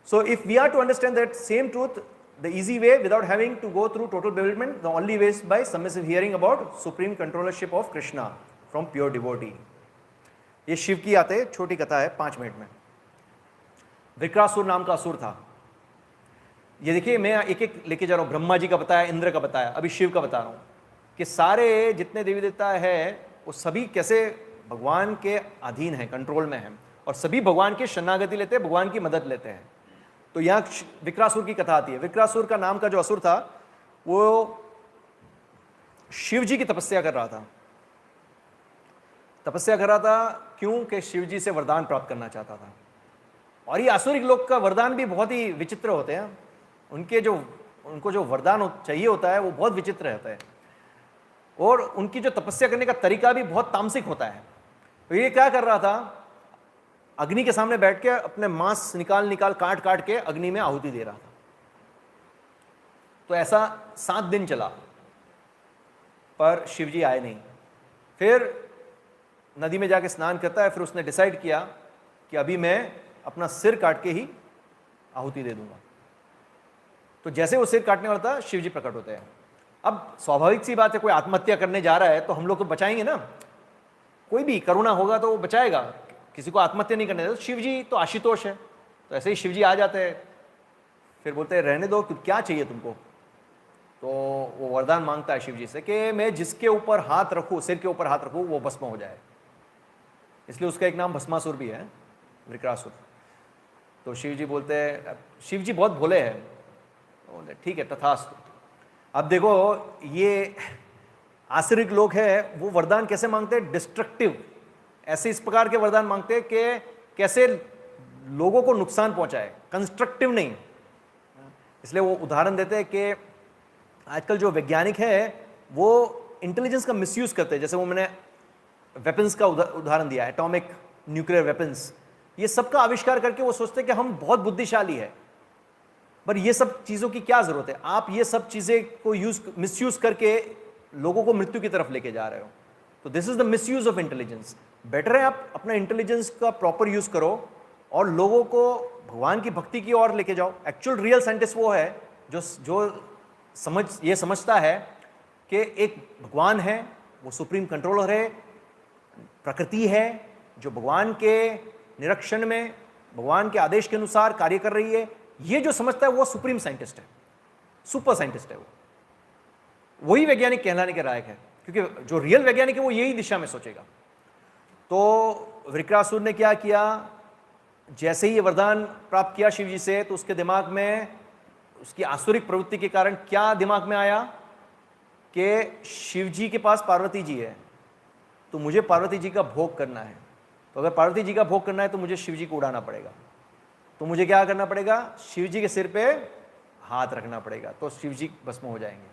So if we are to understand that same truth the easy way without having to go through total bewilderment, the only way is by submissive hearing about supreme controllership of Krishna from pure devotee. ये शिव की आते छोटी कथा है 5 minute में। विक्रासुर नाम का असुर था। ये देखिए मैं एक एक लेके जा रहा हूँ, ब्रह्मा जी का बताया, इंद्र का बताया, अभी शिव का बता रहा हूँ कि सारे जितने देवी देवता है वो सभी कैसे भगवान के अधीन हैं, कंट्रोल में हैं, और सभी भगवान की शरणागति लेते हैं, भगवान की मदद लेते हैं। तो यहाँ विक्रासुर की कथा आती है। विक्रासुर का नाम का जो असुर था वो शिव जी की तपस्या कर रहा था। तपस्या कर रहा था क्यों? कि शिव जी से वरदान प्राप्त करना चाहता था। और ये आसुरिक लोग का वरदान भी बहुत ही विचित्र होते हैं। उनको जो वरदान चाहिए होता है वो बहुत विचित्र रहता है, और उनकी जो तपस्या करने का तरीका भी बहुत तामसिक होता है। तो ये क्या कर रहा था? अग्नि के सामने बैठ के अपने मांस निकाल काट काट के अग्नि में आहुति दे रहा था। तो ऐसा 7 दिन चला, पर शिवजी आए नहीं। फिर नदी में जाके स्नान करता है। फिर उसने डिसाइड किया कि अभी मैं अपना सिर काट के ही आहुति दे दूंगा। तो जैसे वो सिर काटने वाला था, शिवजी प्रकट होते हैं। अब स्वाभाविक सी बात है, कोई आत्महत्या करने जा रहा है तो हम लोग तो बचाएंगे ना, कोई भी करुणा होगा तो वो बचाएगा, किसी को आत्महत्या नहीं करने देता। शिव जी तो आशुतोष है, तो ऐसे ही शिव जी आ जाते हैं। फिर बोलते हैं रहने दो, क्या चाहिए तुमको? तो वो वरदान मांगता है शिव जी से कि मैं जिसके ऊपर हाथ रखूँ, सिर के ऊपर हाथ रखूँ, वो भस्म हो जाए। इसलिए उसका एक नाम भस्मासुर भी है, विक्रासुर। तो शिव जी बोलते हैं, शिव जी बहुत भोले हैं, बोलते ठीक है तथास्तु। अब देखो ये आसुरिक लोग हैं, वो वरदान कैसे मांगते हैं? डिस्ट्रक्टिव, ऐसे इस प्रकार के वरदान मांगते हैं कि कैसे लोगों को नुकसान पहुंचाए, कंस्ट्रक्टिव नहीं। इसलिए वो उदाहरण देते हैं कि आजकल जो वैज्ञानिक है वो इंटेलिजेंस का मिसयूज करते हैं। जैसे वो मैंने वेपन्स का उदाहरण दिया, एटॉमिक न्यूक्लियर वेपन्स, ये सब का आविष्कार करके वो सोचते हैं कि हम बहुत बुद्धिशाली है। पर ये सब चीज़ों की क्या ज़रूरत है? आप ये सब चीज़ें को मिसयूज करके लोगों को मृत्यु की तरफ लेके जा रहे हो। तो this is the misuse of intelligence. Better है आप अपना इंटेलिजेंस का प्रॉपर यूज करो और लोगों को भगवान की भक्ति की ओर लेके जाओ। एक्चुअल रियल साइंटिस्ट वो है जो समझता है कि एक भगवान है, वो सुप्रीम कंट्रोलर है, प्रकृति है जो भगवान के निरीक्षण में, भगवान के आदेश के अनुसार कार्य कर रही है। ये जो समझता है वो सुप्रीम साइंटिस्ट है, सुपर साइंटिस्ट है। वो वही वैज्ञानिक कहलाने के लायक है, क्योंकि जो रियल वैज्ञानिक है वो यही दिशा में सोचेगा। तो विक्रासुर ने क्या किया? जैसे ही ये वरदान प्राप्त किया शिव जी से, तो उसके दिमाग में, उसकी आसुरिक प्रवृत्ति के कारण क्या दिमाग में आया कि शिव जी के पास पार्वती जी है, तो मुझे पार्वती जी का भोग करना है। तो अगर पार्वती जी का भोग करना है तो मुझे शिव जी को उड़ाना पड़ेगा। तो मुझे क्या करना पड़ेगा? शिव जी के सिर पे हाथ रखना पड़ेगा, तो शिव जी भस्म हो जाएंगे।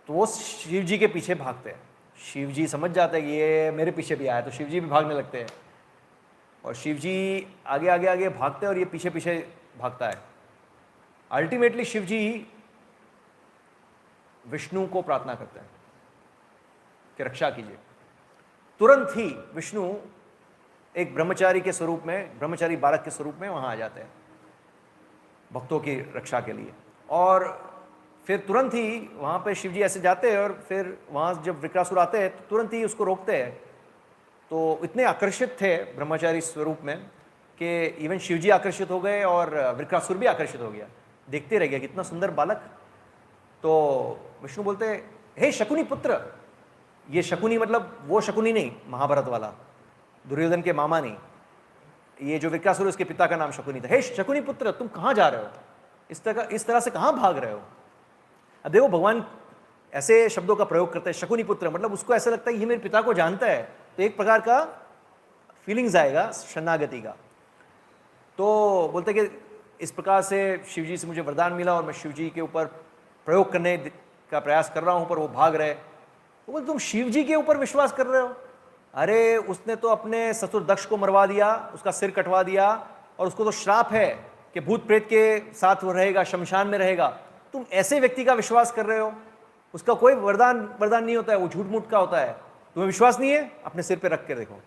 तो वो शिव जी के पीछे भागते हैं। शिव जी समझ जाते हैं कि ये मेरे पीछे भी आया, तो शिव जी भी भागने लगते हैं। और शिव जी आगे आगे आगे भागते हैं और ये पीछे पीछे भागता है। अल्टीमेटली शिव जी विष्णु को प्रार्थना करते हैं कि रक्षा कीजिए। तुरंत ही विष्णु एक ब्रह्मचारी के स्वरूप में, ब्रह्मचारी बालक के स्वरूप में वहां आ जाते हैं भक्तों की रक्षा के लिए। और फिर तुरंत ही वहाँ पे शिवजी ऐसे जाते हैं और फिर वहाँ जब विक्रासुर आते हैं तो तुरंत ही उसको रोकते हैं। तो इतने आकर्षित थे ब्रह्मचारी स्वरूप में कि इवन शिवजी आकर्षित हो गए और विक्रासुर भी आकर्षित हो गया, देखते रह गया कितना सुंदर बालक। तो विष्णु बोलते हैं, हे शकुनी पुत्र। ये शकुनी मतलब वो शकुनी नहीं, महाभारत वाला दुर्योधन के मामा नहीं, ये जो विक्रासुर उसके पिता का नाम शकुनी था। हे शकुनी पुत्र, तुम कहाँ जा रहे हो? इस तरह से कहाँ भाग रहे हो? अब देखो भगवान ऐसे शब्दों का प्रयोग करते हैं, शकुनी पुत्र, मतलब उसको ऐसा लगता है ये मेरे पिता को जानता है, तो एक प्रकार का फीलिंग्स आएगा शरणागति का। तो बोलते कि इस प्रकार से शिवजी से मुझे वरदान मिला और मैं शिवजी के ऊपर प्रयोग करने का प्रयास कर रहा हूँ, पर वो भाग रहे। तो बोलते तुम शिवजी के ऊपर विश्वास कर रहे हो? अरे उसने तो अपने ससुर दक्ष को मरवा दिया, उसका सिर कटवा दिया, और उसको तो श्राप है कि भूत प्रेत के साथ वो रहेगा, शमशान में रहेगा। तुम ऐसे व्यक्ति का विश्वास कर रहे हो? उसका कोई वरदान नहीं होता है, वो झूठ मूठ का होता है। तुम्हें विश्वास नहीं है? अपने सिर पे रख के देखो।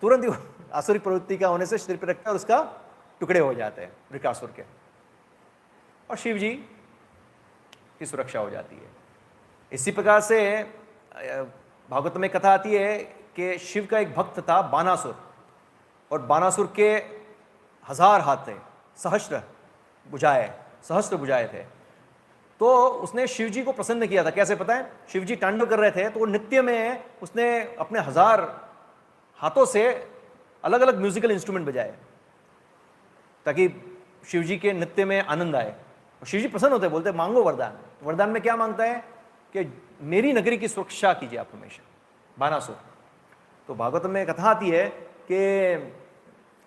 तुरंत ही आसुरिक प्रवृत्ति का होने से सिर पे रखता है और उसका टुकड़े हो जाते हैं वृकासुर के, और शिव जी की सुरक्षा हो जाती है। इसी प्रकार से भागवत में कथा आती है कि शिव का एक भक्त था बानासुर, और बानासुर के 1000 हाथ थे, सहस्त्र भुजाएं थे। तो उसने शिव जी को प्रसन्न किया था। कैसे पता है? शिव जी तांडव कर रहे थे तो नृत्य में उसने अपने 1000 हाथों से अलग अलग म्यूजिकल इंस्ट्रूमेंट बजाए ताकि शिव जी के नृत्य में आनंद आए। और शिव जी प्रसन्न होते, बोलते मांगो वरदान। वरदान में क्या मांगता है कि मेरी नगरी की सुरक्षा कीजिए आप हमेशा, बानासुर। तो भागवत में कथा आती है कि,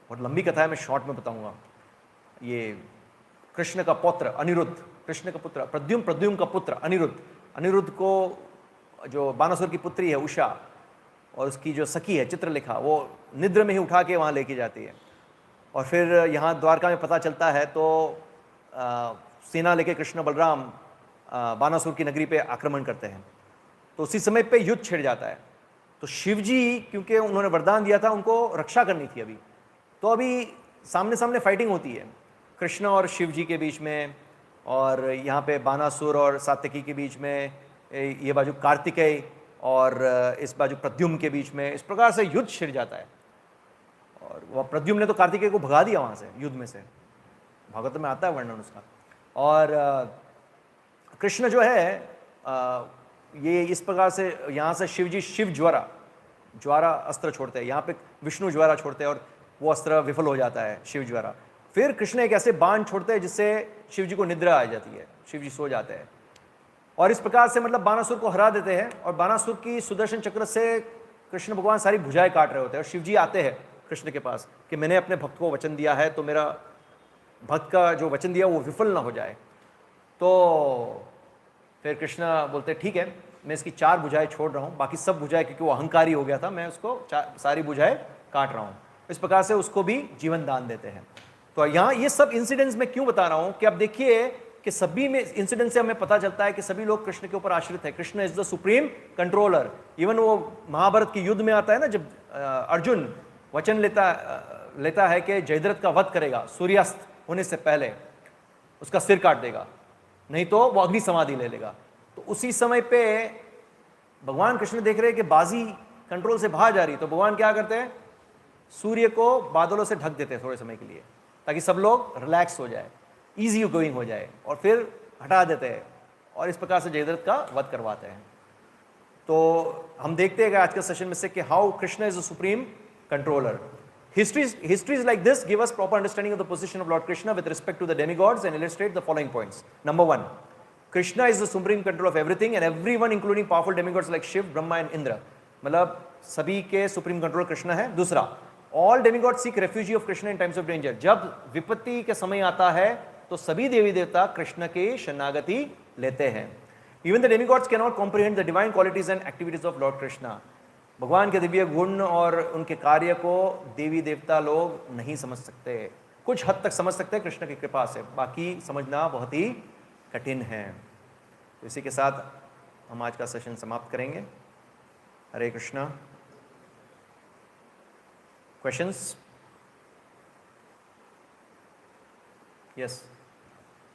बहुत लंबी कथा है, मैं शॉर्ट में बताऊंगा। ये कृष्ण का पुत्र अनिरुद्ध, कृष्ण का पुत्र प्रद्युम्न का पुत्र अनिरुद्ध को जो बानासुर की पुत्री है उषा और उसकी जो सखी है चित्रलेखा, वो निद्र में ही उठा के वहाँ लेके जाती है। और फिर यहाँ द्वारका में पता चलता है तो सेना लेके कृष्ण बलराम बानासुर की नगरी पे आक्रमण करते हैं। तो उसी समय पे युद्ध छिड़ जाता है। तो शिव जी, क्योंकि उन्होंने वरदान दिया था, उनको रक्षा करनी थी अभी, तो अभी सामने सामने फाइटिंग होती है कृष्ण और शिव जी के बीच में, और यहाँ पे बानासुर और सात्यकी के बीच में, ये बाजू कार्तिकेय और इस बाजू प्रद्युम्न के बीच में। इस प्रकार से युद्ध छिड़ जाता है। और वह प्रद्युम्न ने तो कार्तिकेय को भगा दिया वहाँ से, युद्ध में से, भागवत में आता है वर्णन उसका। और कृष्ण जो है ये इस प्रकार से यहाँ से शिव जी शिव ज्वारा अस्त्र छोड़ते हैं, यहाँ पे विष्णु ज्वारा छोड़ते हैं और वो अस्त्र विफल हो जाता है, शिव ज्वारा। फिर कृष्ण एक ऐसे बाण छोड़ते हैं जिससे शिव जी को निद्रा आ जाती है, शिव जी सो जाते हैं। और इस प्रकार से मतलब बानासुर को हरा देते हैं। और बानासुर की सुदर्शन चक्र से कृष्ण भगवान सारी भुजाएं काट रहे होते हैं, और शिव जी आते हैं कृष्ण के पास कि मैंने अपने भक्त को वचन दिया है, तो मेरा भक्त का जो वचन दिया वो विफल ना हो जाए। तो फिर कृष्ण बोलते ठीक है, मैं इसकी 4 भुजाएं छोड़ रहा हूँ, बाकी सब भुजाएं, क्योंकि वो अहंकारी हो गया था, मैं उसको सारी भुजाएं काट रहा हूँ। इस प्रकार से उसको भी जीवन दान देते हैं। तो यहाँ ये सब इंसिडेंट्स मैं क्यों बता रहा हूँ कि अब देखिए कि सभी में इंसिडेंट से हमें पता चलता है कि सभी लोग कृष्ण के ऊपर आश्रित है। Krishna is the supreme controller. Even वो महाभारत के युद्ध में आता है ना, जब अर्जुन वचन लेता है कि जयद्रथ का वध करेगा, सूर्यास्त होने से पहले उसका सिर काट देगा, नहीं तो वो अग्नि समाधि ले लेगा। तो उसी समय पे भगवान कृष्ण देख रहे हैं कि बाजी कंट्रोल से बाहर जा रही, तो भगवान क्या करते हैं, सूर्य को बादलों से ढक देते हैं थोड़े समय के लिए, ताकि सब लोग रिलैक्स हो जाए, इजी गोइंग हो जाए, और फिर हटा देते हैं, और इस प्रकार से जयद्रथ का वध करवाते हैं। तो हम देखते हैं आज के सेशन में से कि how Krishna is the supreme controller. Histories like this give us proper understanding of the position of Lord Krishna with respect to the demigods and illustrate the following points. Number 1, Krishna is the supreme control of everything and everyone, including powerful demigods like Shiv, Brahma and Indra. मतलब सभी के supreme control Krishna है। दूसरा, all demigods seek refuge of Krishna in times of danger. जब विपत्ति के समय आता है तो सभी देवी देवता कृष्ण के शरणागति लेते हैं। Even the demigods cannot comprehend the divine qualities and activities of Lord Krishna. भगवान के दिव्य गुण और उनके कार्य को देवी देवता लोग नहीं समझ सकते। कुछ हद तक समझ सकते हैं कृष्ण की कृपा से, बाकी समझना बहुत ही कठिन है। तो इसी के साथ हम आज का सेशन समाप्त करेंगे। हरे कृष्णा। क्वेश्चंस? यस।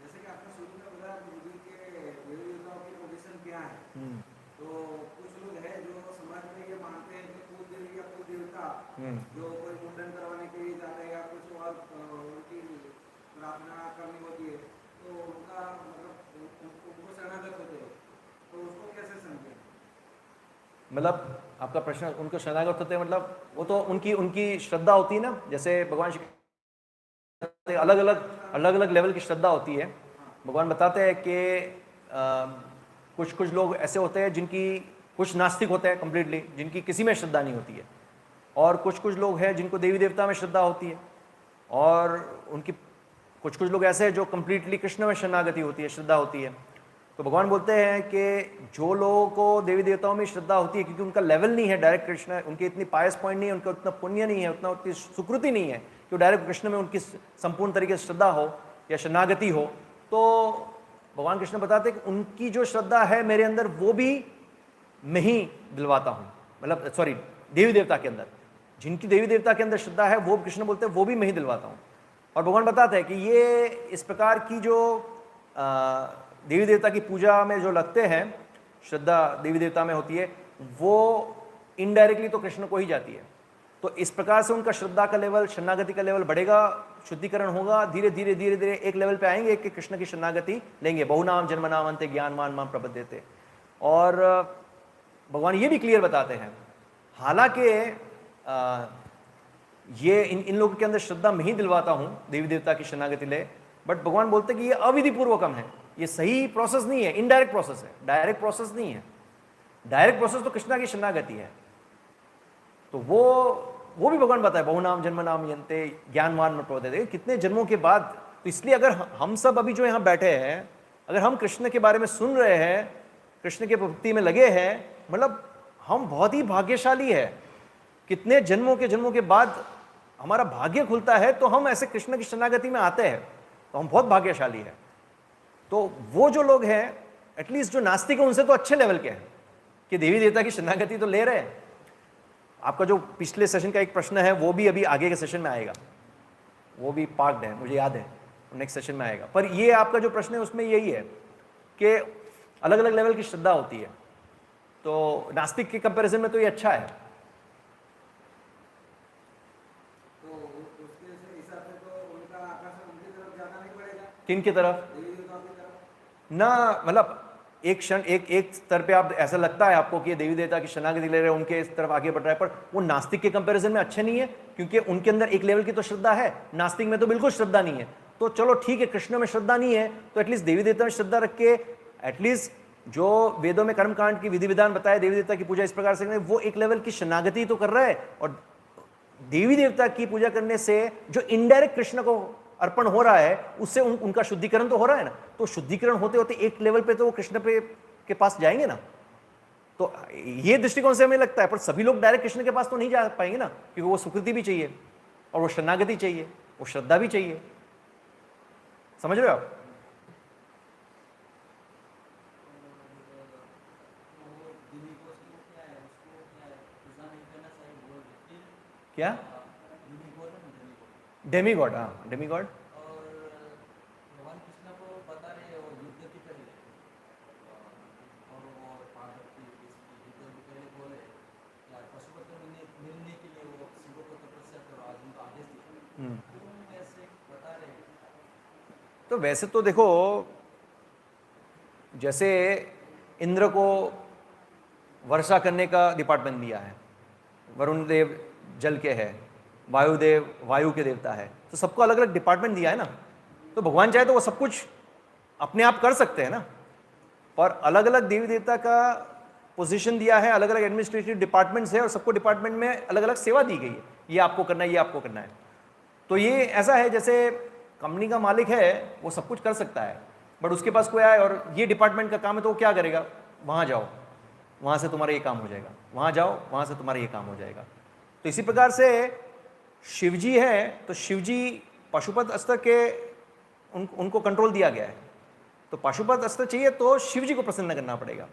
जैसे कि आपने शुरू में बताया मूवी के देवी देवताओं की पोजीशन क्या है, तो कुछ लोग हैं जो समाज में ये मानते हैं कि कुल देवी या कुल देवता जो कोई मुंडन करवाने के लिए जाते हैं या कुछ और उनकी प्रार्थना करनी होती है, तो उनका मतलब उनको शरणागत होते हैं, तो उसको कैसे समझें? मतलब आपका प्रश्न, उनको शरणागत होते हैं मतलब वो तो उनकी श्रद्धा होती है ना, जैसे भगवान श्री अलग अलग लेवल की श्रद्धा होती है। भगवान बताते हैं कि कुछ लोग ऐसे होते हैं जिनकी, कुछ नास्तिक होते हैं कंप्लीटली, जिनकी किसी में श्रद्धा नहीं होती है, और कुछ लोग हैं जिनको देवी देवता में श्रद्धा होती है, और उनकी कुछ लोग ऐसे हैं जो कंप्लीटली कृष्ण में शरणागति होती है, श्रद्धा होती है। तो भगवान बोलते हैं कि जो लोगों को देवी देवताओं में श्रद्धा होती है, क्योंकि उनका लेवल नहीं है डायरेक्ट कृष्ण, उनके इतनी पायस पॉइंट नहीं है, उनका उतना पुण्य नहीं है, उतनी सुकृति नहीं है कि डायरेक्ट कृष्ण में उनकी संपूर्ण तरीके से श्रद्धा हो या शरणागति हो, तो भगवान कृष्ण बताते हैं कि उनकी जो श्रद्धा है मेरे अंदर, वो भी मैं ही दिलवाता हूँ। मतलब देवी देवता के अंदर, जिनकी देवी देवता के अंदर श्रद्धा है, वो कृष्ण बोलते हैं वो भी मैं ही दिलवाता हूँ। और भगवान बताते हैं कि ये इस प्रकार की जो देवी देवता की पूजा में जो लगते हैं, श्रद्धा देवी देवता में होती है, वो इनडायरेक्टली तो कृष्ण को ही जाती है। तो इस प्रकार से उनका श्रद्धा का लेवल, शरणागति का लेवल बढ़ेगा, शुद्धिकरण होगा, धीरे धीरे धीरे धीरे एक लेवल पे आएंगे कि कृष्ण की शरणागति लेंगे। बहुनाम जन्मनाम अंते ज्ञानवान माम प्रपद्यते। और भगवान ये भी क्लियर बताते हैं, हालांकि ये इन लोगों के अंदर श्रद्धा मैं ही दिलवाता हूं देवी देवता की शरणागति ले, बट भगवान बोलते हैं कि ये अविधि पूर्वकम है, ये सही प्रोसेस नहीं है, इनडायरेक्ट प्रोसेस है, डायरेक्ट प्रोसेस नहीं है। डायरेक्ट प्रोसेस तो कृष्णा की शरणागति है। तो वो भी भगवान बताए, बहुनाम जन्म नाम यंते ज्ञानवान में प्रवर्तते, कितने जन्मों के बाद। तो इसलिए अगर हम सब अभी जो यहाँ बैठे हैं, अगर हम कृष्ण के बारे में सुन रहे हैं, कृष्ण के भक्ति में लगे हैं, मतलब हम बहुत ही भाग्यशाली है। कितने जन्मों के बाद हमारा भाग्य खुलता है तो हम ऐसे कृष्ण की शरणागति में आते हैं, तो हम बहुत भाग्यशाली है। तो वो जो लोग हैं, एटलीस्ट जो नास्तिक है, उनसे तो अच्छे लेवल के हैं कि देवी देवता की शरणागति तो ले रहे हैं। आपका जो पिछले सेशन का एक प्रश्न है, वो भी अभी आगे के सेशन में आएगा, वो भी पार्क्ड है, मुझे याद है, नेक्स्ट सेशन में आएगा। पर ये आपका जो प्रश्न है उसमें यही है कि अलग अलग लेवल की श्रद्धा होती है, तो नास्तिक के कंपैरिजन में तो ये अच्छा है। तो उसके हिसाब से तो उनका आकर्षण उनकी तरफ ज्यादा नहीं पड़ेगा, किन की तरफ देवी देवताओं की तरफ ना, मतलब एक क्षण एक स्तर पे आप ऐसा लगता है आपको कि ये देवी देवता की शरणागति ले रहे हैं, उनके इस तरफ आगे बढ़ रहा है, पर वो नास्तिक के कंपैरिजन में अच्छे नहीं है, क्योंकि उनके अंदर एक लेवल की तो श्रद्धा है, नास्तिक में तो बिल्कुल श्रद्धा नहीं है। तो चलो ठीक है, कृष्ण में श्रद्धा नहीं है तो एटलीस्ट देवी देवता में श्रद्धा रख के, एटलीस्ट जो वेदों में कर्मकांड की विधि विधान बताया देवी देवता की पूजा इस प्रकार से, वो एक लेवल की शरणागति तो कर रहा है। और देवी देवता की पूजा करने से जो इनडायरेक्ट कृष्ण को अर्पण हो रहा है, उससे उनका शुद्धिकरण तो हो रहा है ना। तो शुद्धिकरण होते होते एक लेवल पे तो वो कृष्ण पे के पास जाएंगे ना। तो ये दृष्टिकोण से हमें लगता है, पर सभी लोग डायरेक्ट कृष्ण के पास तो नहीं जा पाएंगे ना, क्योंकि वो स्वीकृति भी चाहिए और वो शरणागति चाहिए, वो श्रद्धा भी चाहिए। समझ रहे हो आप? क्या डेमीगॉड? हाँ, डेमीगॉड। और भगवान कृष्ण को बता रहे हो युद्ध की पहले, और वो पार्वती युद्ध के पहले बोले यार पशुपति मिलने के लिए वो शिव को तपस्या करो, आज उनको आदेश दिया, तो ऐसे बता रहे हैं। तो वैसे तो देखो, जैसे इंद्र को वर्षा करने का डिपार्टमेंट दिया है, वरुण देव जल के है, वायुदेव वायु के देवता है, तो सबको अलग अलग डिपार्टमेंट दिया है ना। तो भगवान चाहे तो वो सब कुछ अपने आप कर सकते हैं ना, और अलग अलग देवी देवता का पोजीशन दिया है, अलग अलग एडमिनिस्ट्रेटिव डिपार्टमेंट्स है, और सबको डिपार्टमेंट में अलग अलग सेवा दी गई है, ये आपको करना है, ये आपको करना है। तो ये ऐसा है जैसे कंपनी का मालिक है, वो सब कुछ कर सकता है, बट उसके पास कोई आए और ये डिपार्टमेंट का काम है, तो वो क्या करेगा? वहाँ जाओ, वहाँ से तुम्हारा ये काम हो जाएगा, वहाँ जाओ, वहाँ से तुम्हारा ये काम हो जाएगा। तो इसी प्रकार से शिवजी है, तो शिवजी पाशुपत अस्त्र के उनको कंट्रोल दिया गया है, तो पाशुपत अस्त्र चाहिए तो शिवजी को प्रसन्न करना पड़ेगा।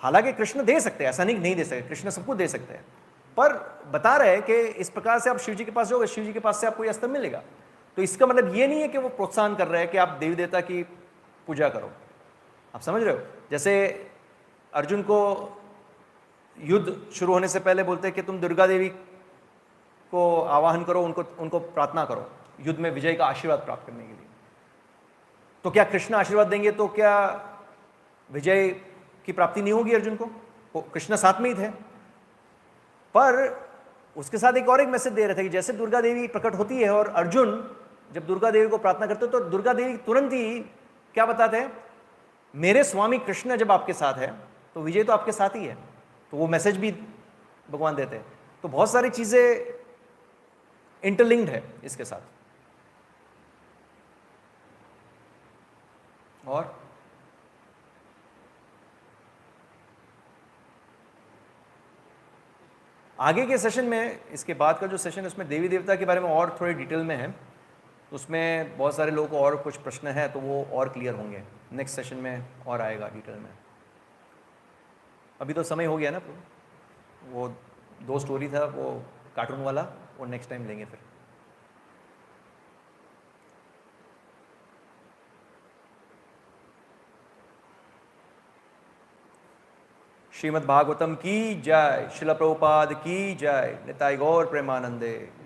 हालांकि कृष्ण दे सकते हैं, ऐसा नहीं दे सकते, कृष्ण सब कुछ दे सकते हैं, पर बता रहे हैं कि इस प्रकार से आप शिवजी के पास जाओगे, शिवजी के पास से आपको ये अस्त्र मिलेगा। तो इसका मतलब ये नहीं है कि वो प्रोत्साहन कर रहे हैं कि आप देवी देवता की पूजा करो। आप समझ रहे हो? जैसे अर्जुन को युद्ध शुरू होने से पहले बोलते हैं कि तुम दुर्गा देवी को आवाहन करो, उनको प्रार्थना करो युद्ध में विजय का आशीर्वाद प्राप्त करने के लिए। तो क्या कृष्ण आशीर्वाद देंगे तो क्या विजय की प्राप्ति नहीं होगी अर्जुन को? कृष्ण साथ में ही थे, पर उसके साथ एक और एक मैसेज दे रहे थे कि जैसे दुर्गा देवी प्रकट होती है और अर्जुन जब दुर्गा देवी को प्रार्थना करते तो दुर्गा देवी तुरंत ही क्या बताते हैं? मेरे स्वामी कृष्ण जब आपके साथ है तो विजय तो आपके साथ ही है। तो वो मैसेज भी भगवान देते हैं। तो बहुत सारी चीजें इंटरलिंक्ड है इसके साथ। और आगे के सेशन में, इसके बाद का जो सेशन है उसमें देवी देवता के बारे में और थोड़े डिटेल में है, तो उसमें बहुत सारे लोगों को और कुछ प्रश्न है तो वो और क्लियर होंगे नेक्स्ट सेशन में, और आएगा डिटेल में। अभी तो समय हो गया ना, वो 2 स्टोरी था वो कार्टून वाला, वो नेक्स्ट टाइम लेंगे फिर। श्रीमद् भागवतम की जय, शिला प्रभुपाद की जय, निताई गौर प्रेमानंदे।